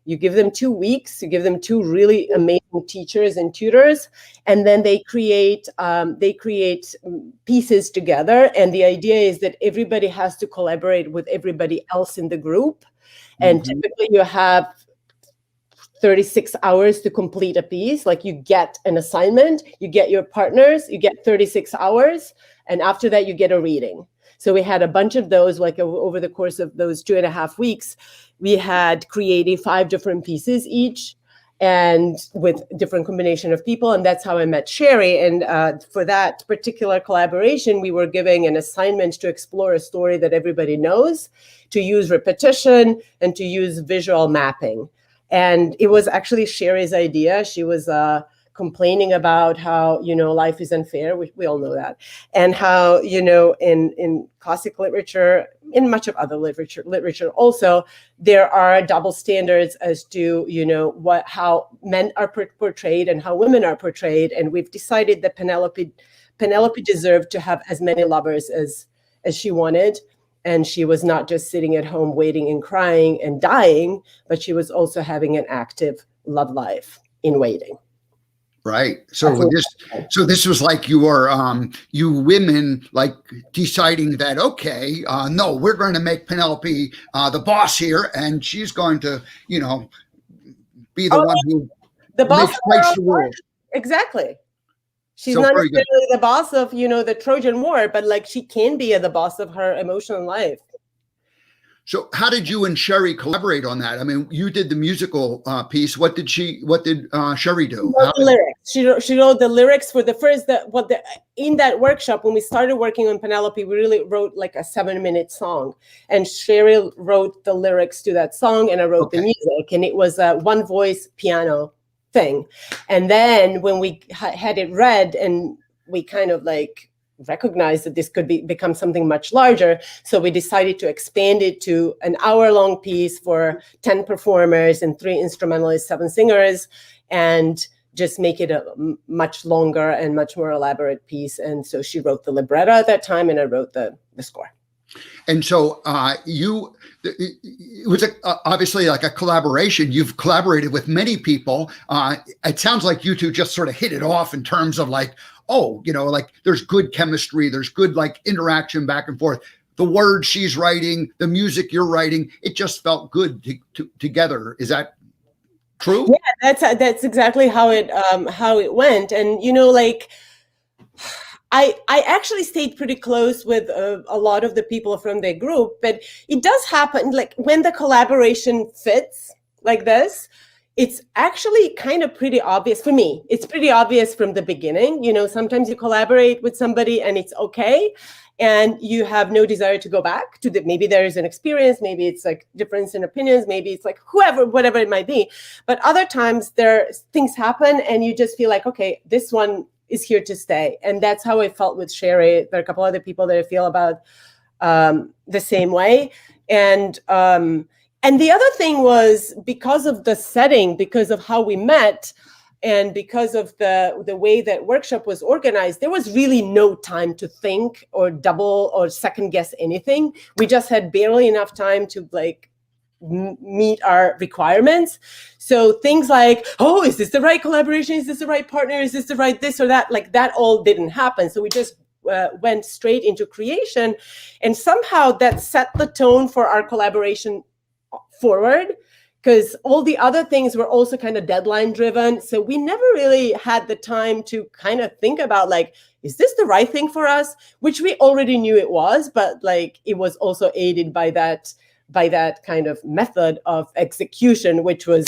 You give them 2 weeks, you give them 2 really amazing teachers and tutors, and then they create pieces together. And the idea is that everybody has to collaborate with everybody else in the group. And typically you have 36 hours to complete a piece. You get an assignment, you get your partners, you get 36 hours, and after that you get a reading. So we had a bunch of those, like over the course of those 2.5 weeks, we had created 5 different pieces each, and with different combination of people. And that's how I met Sherry. And for that particular collaboration, we were giving an assignment to explore a story that everybody knows, to use repetition and to use visual mapping. And it was actually Sherry's idea. She was complaining about how, life is unfair. We all know that. And how, in classic literature, in much of other literature also, there are double standards as to, how men are portrayed and how women are portrayed. And we've decided that Penelope deserved to have as many lovers as she wanted. And she was not just sitting at home waiting and crying and dying, but she was also having an active love life in waiting. Right. So this was like you women like deciding that, okay, no, we're going to make Penelope the boss here, and she's going to, be the one who the boss breaks the rules. Exactly. She's So not very good. necessarily the boss of, the Trojan War, but like she can be the boss of her emotional life. So how did you and Sherry collaborate on that? I mean, you did the musical piece. What did Sherry do? She wrote the lyrics. She wrote the lyrics for the first, in that workshop, when we started working on Penelope, we really wrote like a 7-minute song, and Sherry wrote the lyrics to that song, and I wrote the music, and it was a one voice piano thing. And then when we had it read, and we kind of like recognized that this could become something much larger, so we decided to expand it to an hour-long piece for 10 performers and 3 instrumentalists, 7 singers, and just make it a much longer and much more elaborate piece. And so she wrote the libretto at that time, and I wrote the score. And so it was obviously like a collaboration. You've collaborated with many people. It sounds like you two just sort of hit it off in terms of like, like there's good chemistry, there's good like interaction back and forth. The words she's writing, the music you're writing, it just felt good together. Is that true? Yeah, that's exactly how it went. And I actually stayed pretty close with a lot of the people from the group, but it does happen, like when the collaboration fits like this, it's actually kind of pretty obvious for me. It's pretty obvious from the beginning. Sometimes you collaborate with somebody and it's okay, and you have no desire to go back to maybe there is an experience, maybe it's like difference in opinions, maybe it's like whatever it might be. But other times things happen and you just feel like, okay, this one is here to stay. And that's how I felt with Sherry. There are a couple other people that I feel about the same way. And the other thing was, because of the setting, because of how we met, and because of the way that workshop was organized, there was really no time to think or double or second guess anything. We just had barely enough time to like meet our requirements. So things like, oh, is this the right collaboration? Is this the right partner? Is this the right this or that? Like that all didn't happen. So we just went straight into creation, and somehow that set the tone for our collaboration forward, because all the other things were also kind of deadline driven. So we never really had the time to kind of think about like, is this the right thing for us? Which we already knew it was, but like it was also aided by that kind of method of execution, which was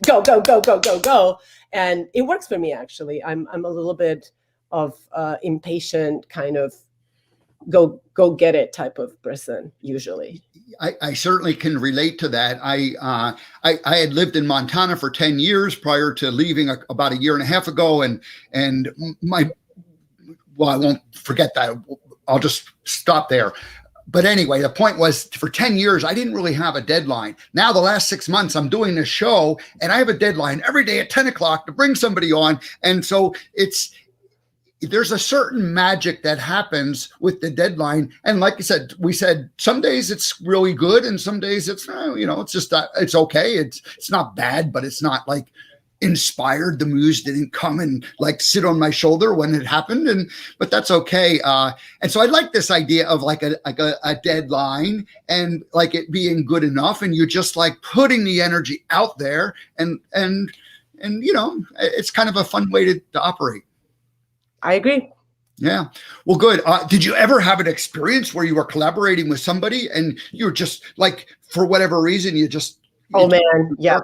go, go, go, go, go, go. And it works for me, actually. I'm a little bit of impatient kind of go get it type of person usually. I certainly can relate to that. I had lived in Montana for 10 years prior to leaving about a year and a half ago. And I won't forget that. I'll just stop there. But anyway, the point was, for 10 years, I didn't really have a deadline. Now, the last 6 months, I'm doing this show and I have a deadline every day at 10 o'clock to bring somebody on. And so there's a certain magic that happens with the deadline. And like I said, we said, some days it's really good and some days it's, it's just, it's okay. It's not bad, but it's not like inspired. The muse didn't come and like sit on my shoulder when it happened, but that's okay. And so I like this idea of like a deadline and like it being good enough, and you're just like putting the energy out there, and it's kind of a fun way to operate. I agree. Yeah. Well, good. Did you ever have an experience where you were collaborating with somebody and you're just like, for whatever reason, Oh man, yes.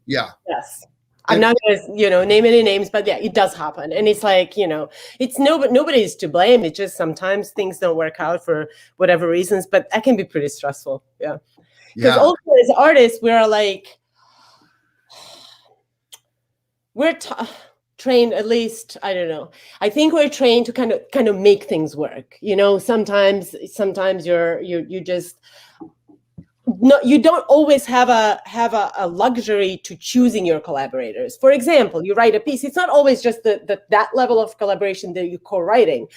Yeah. Yes. I'm not going to, name any names, but yeah, it does happen. And it's like, it's nobody's to blame. It's just sometimes things don't work out for whatever reasons, but that can be pretty stressful. Yeah. Because also as artists, we're like, trained, at least, I don't know. I think we're trained to kind of make things work. Sometimes you just, no, you don't always have a luxury to choosing your collaborators. For example, you write a piece. It's not always just that level of collaboration that you're co-writing.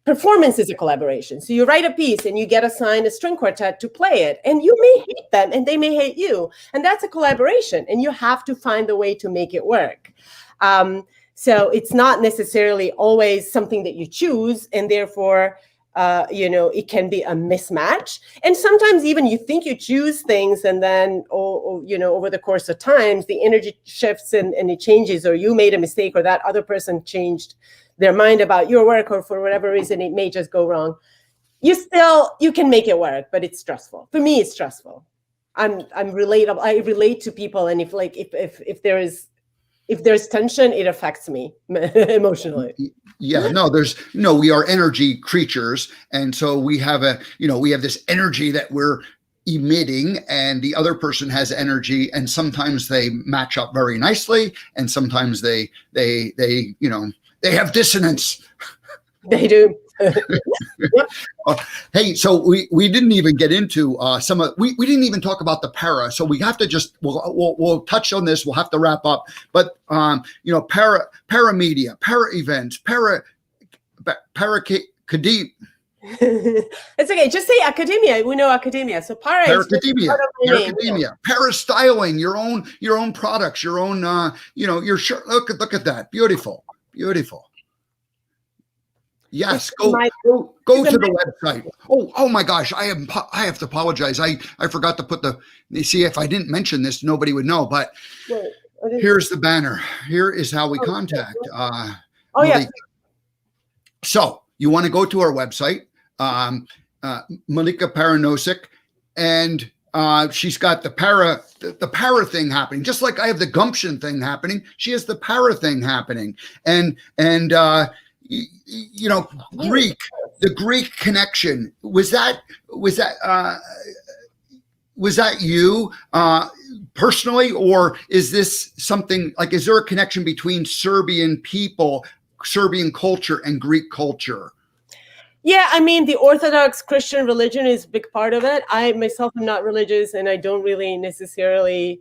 Performance is a collaboration. So you write a piece and you get assigned a string quartet to play it, and you may hate them and they may hate you, and that's a collaboration. And you have to find a way to make it work. So it's not necessarily always something that you choose, and therefore, it can be a mismatch. And sometimes even you think you choose things, and then, over the course of times, the energy shifts and it changes, or you made a mistake, or that other person changed their mind about your work, or for whatever reason, it may just go wrong. You can make it work, but it's stressful. For me, it's stressful. I'm relatable. I relate to people, and if there's tension, it affects me emotionally. Yeah, we are energy creatures. And so we have this energy that we're emitting, and the other person has energy, and sometimes they match up very nicely. And sometimes they have dissonance. They do. Hey, so we didn't even get into we didn't even talk about the para. So we have to we'll touch on this. We'll have to wrap up. But para media, para events, para academia. It's okay. Just say academia. We know academia. So para academia, para styling, your own products, your own your shirt. Look at that. Beautiful. Yes, go to the website. Oh my gosh, I have to apologize. I forgot to put see, if I didn't mention this, nobody would know, but here's the banner. Here is how we contact. Yeah. So you want to go to our website, Milica Paranosic, and she's got the para thing happening, just like I have the Gumption thing happening. She has the para thing happening, and the Greek connection, was that you personally, or is this something like, is there a connection between Serbian people, Serbian culture, and Greek culture? Yeah, I mean, the Orthodox Christian religion is a big part of it. I myself am not religious, and I don't really necessarily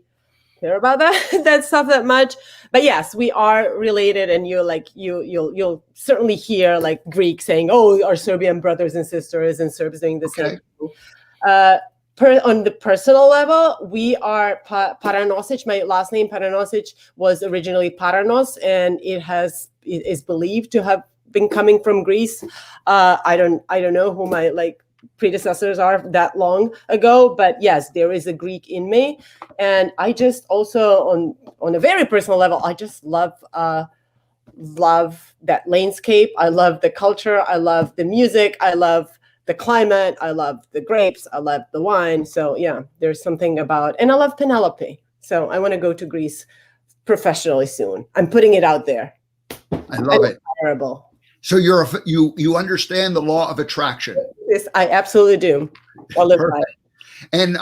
care about that stuff that much. But yes, we are related, and you'll certainly hear like Greek saying, "Oh, our Serbian brothers and sisters," and Serbs doing the same. On the personal level, we are Paranosic. My last name Paranosic was originally Paranos, and it is believed to have been coming from Greece. I don't know who my predecessors are that long ago, but yes, there is a Greek in me. And I just also on a very personal level, I just love that landscape. I love the culture. I love the music. I love the climate. I love the grapes. I love the wine. So yeah, there's something about, and I love Penelope. So I want to go to Greece professionally soon. I'm putting it out there. I love it. Terrible. So you understand the law of attraction. Yes, I absolutely do. I'll live by it. And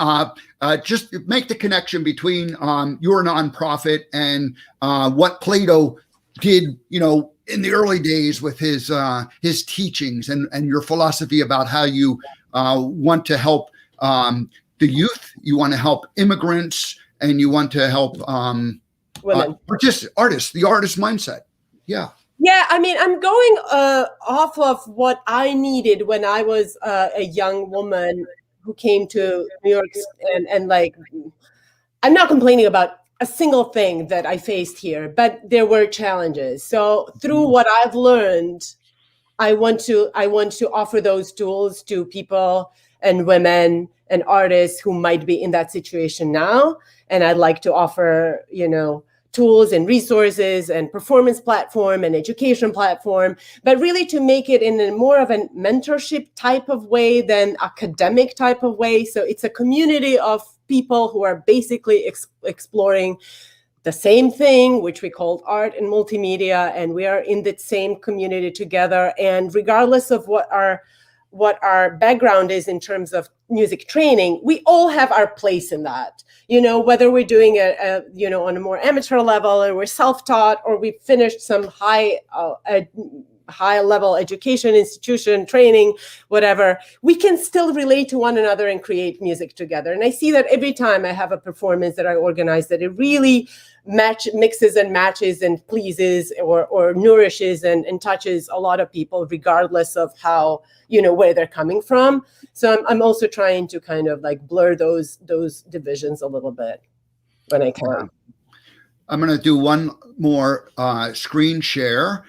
just make the connection between your nonprofit and what Plato did, in the early days with his teachings and your philosophy about how you want to help the youth, you want to help immigrants, and you want to help just artists, the artist mindset. Yeah. Yeah, I mean, I'm going off of what I needed when I was a young woman who came to New York, and I'm not complaining about a single thing that I faced here, but there were challenges. So through what I've learned, I want to offer those tools to people and women and artists who might be in that situation now. And I'd like to offer, tools and resources and performance platform and education platform, but really to make it in a more of a mentorship type of way than academic type of way. So it's a community of people who are basically exploring the same thing, which we call art and multimedia, and we are in the same community together. And regardless of what our background is in terms of music training, we all have our place in that. Whether we're doing on a more amateur level, or we're self-taught, or we finished some high level education institution training, whatever, we can still relate to one another and create music together. And I see that every time I have a performance that I organize, that it really mixes and matches and pleases or nourishes and touches a lot of people, regardless of how, where they're coming from. So I'm also trying to kind of like blur those divisions a little bit when I can. I'm going to do one more screen share.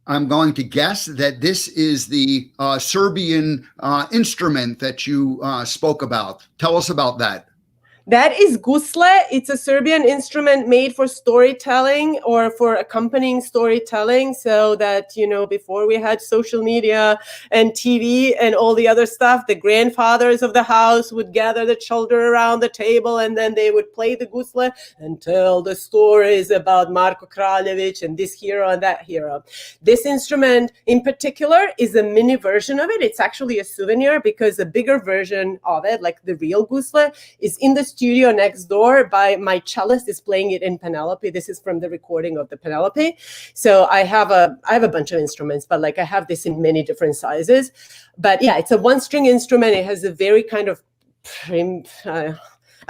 I'm going to guess that this is the Serbian instrument that you spoke about. Tell us about that. That is gusle. It's a Serbian instrument made for storytelling or for accompanying storytelling, so that, before we had social media and TV and all the other stuff, the grandfathers of the house would gather the children around the table, and then they would play the gusle and tell the stories about Marko Kraljevic and this hero and that hero. This instrument in particular is a mini version of it. It's actually a souvenir, because the bigger version of it, like the real gusle, is in the studio next door by my cellist is playing it in Penelope. This is from the recording of the Penelope. So I have a bunch of instruments, but like I have this in many different sizes. But yeah, it's a one string instrument. It has a very kind of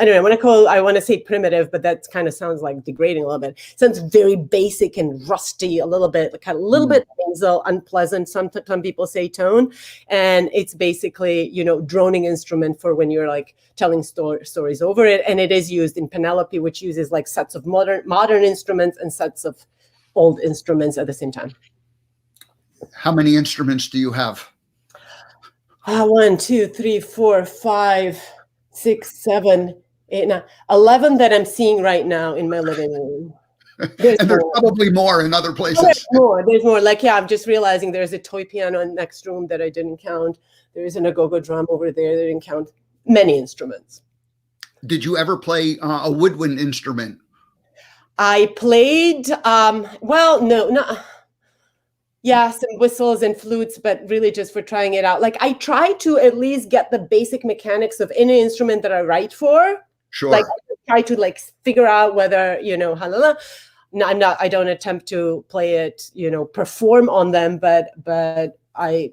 I don't know, I want to say primitive, but that kind of sounds like degrading a little bit. It sounds very basic and rusty, a little bit bit nasal, unpleasant. Some people say tone. And it's basically, droning instrument for when you're like telling stories over it. And it is used in Penelope, which uses like sets of modern instruments and sets of old instruments at the same time. How many instruments do you have? 1, 2, 3, 4, 5, 6, 7, 8, 9, 11 that I'm seeing right now in my living room. There's probably more in other places. There's more. Like, yeah, I'm just realizing there's a toy piano in the next room that I didn't count. There's an agogo drum over there that I didn't count. Many instruments. Did you ever play a woodwind instrument? I played, yeah, some whistles and flutes, but really just for trying it out. Like, I try to at least get the basic mechanics of any instrument that I write for. Sure. Like, I try to like figure out whether, halala. No, I don't attempt to play it, perform on them, but I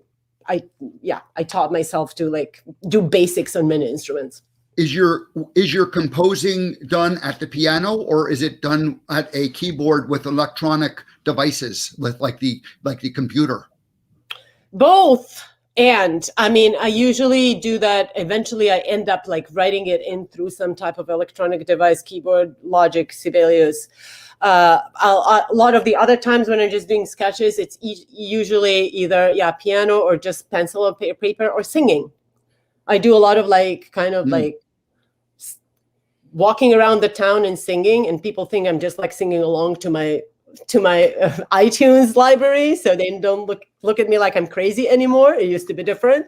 taught myself to like do basics on many instruments. Is your composing done at the piano, or is it done at a keyboard with electronic devices, like the computer? Both. And I mean, I usually do that. Eventually, I end up like writing it in through some type of electronic device, keyboard, Logic, Sibelius. A lot of the other times when I'm just doing sketches, it's usually either piano or just pencil or paper or singing. I do a lot of like kind of like walking around the town and singing, and people think I'm just like singing along to my iTunes library, so they don't look at me like I'm crazy anymore. It used to be different.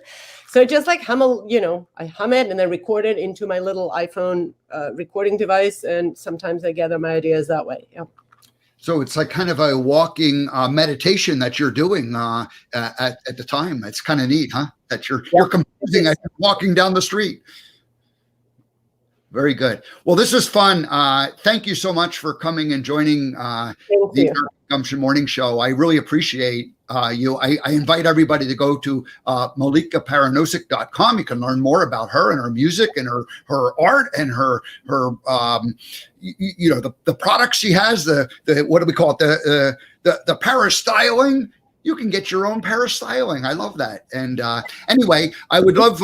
So just like I hum it and then record it into my little iPhone recording device, and sometimes I gather my ideas that way. Yeah. So it's like kind of a walking meditation that you're doing at the time. It's kind of neat, huh? That you're composing as you're walking down the street. Very good. Well, this is fun. Thank you so much for coming and joining the Gumption Morning Show. I really appreciate you. I invite everybody to go to milicaparanosic.com. You can learn more about her and her music and her art and her the products she has. The what do we call it? The parastyling. You can get your own parastyling. I love that. And anyway, I would love,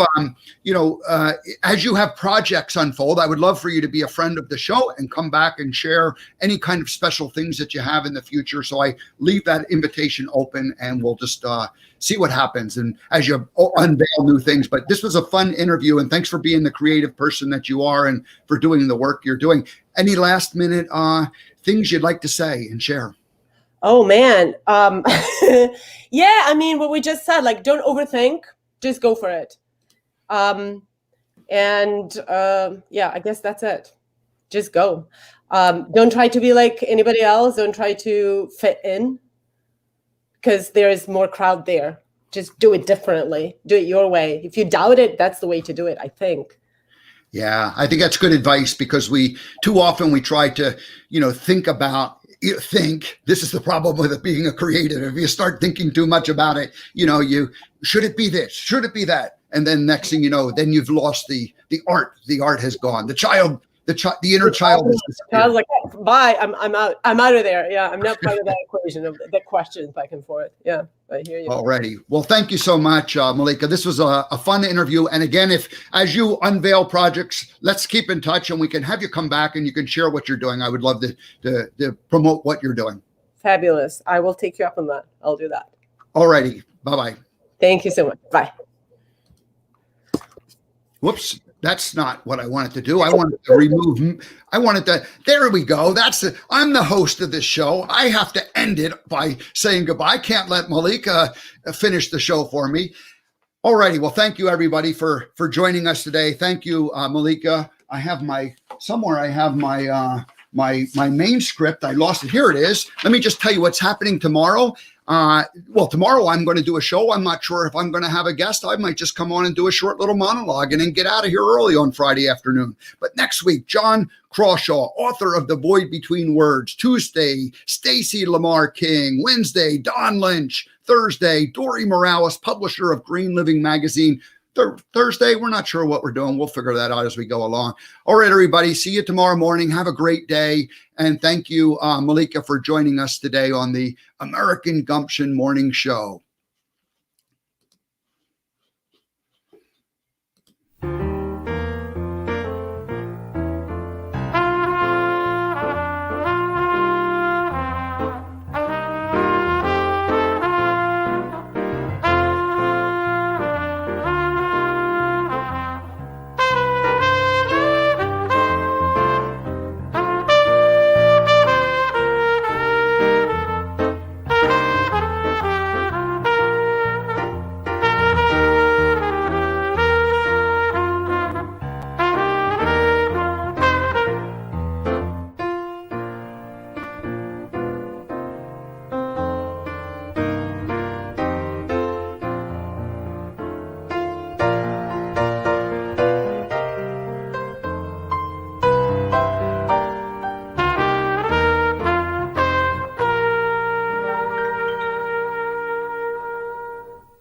as you have projects unfold, I would love for you to be a friend of the show and come back and share any kind of special things that you have in the future. So I leave that invitation open, and we'll just see what happens. And as you unveil new things, but this was a fun interview, and thanks for being the creative person that you are and for doing the work you're doing. any last minute things you'd like to say and share? Oh man. Yeah, I mean, what we just said, like, don't overthink, just go for it. Yeah, I guess that's it. Just go. Don't try to be like anybody else. Don't try to fit in, because there is more crowd there. Just do it differently. Do it your way. If you doubt it, that's the way to do it, I think. Yeah, I think that's good advice, because too often we try to, think. This is the problem with it being a creative. If you start thinking too much about it, should it be this? Should it be that? And then next thing you know, then you've lost the art. The art has gone. The inner child is disappeared. I was like, bye, I'm out. I'm out of there. Yeah, I'm not part of that equation of the questions back and forth. Yeah, I hear you. Alrighty. Well, thank you so much, Milica. This was a fun interview. And again, as you unveil projects, let's keep in touch, and we can have you come back and you can share what you're doing. I would love to promote what you're doing. Fabulous. I will take you up on that. I'll do that. Alrighty. Bye-bye. Thank you so much. Bye. Whoops. That's not what I wanted to do. I wanted to there we go. I'm the host of this show. I have to end it by saying goodbye. I can't let Milica finish the show for me. Alrighty. Well, thank you everybody for joining us today. Thank you, Milica. I have my main script. I lost it. Here it is. Let me just tell you what's happening tomorrow. Tomorrow I'm going to do a show. I'm not sure if I'm going to have a guest. I might just come on and do a short little monologue and then get out of here early on Friday afternoon. But next week, John Crawshaw, author of The Void Between Words. Tuesday, Stacy Lamar King. Wednesday, Don Lynch. Thursday, Dory Morales, publisher of Green Living Magazine. Thursday, we're not sure what we're doing. We'll figure that out as we go along. All right, everybody. See you tomorrow morning. Have a great day. And thank you, Milica, for joining us today on the American Gumption Morning Show.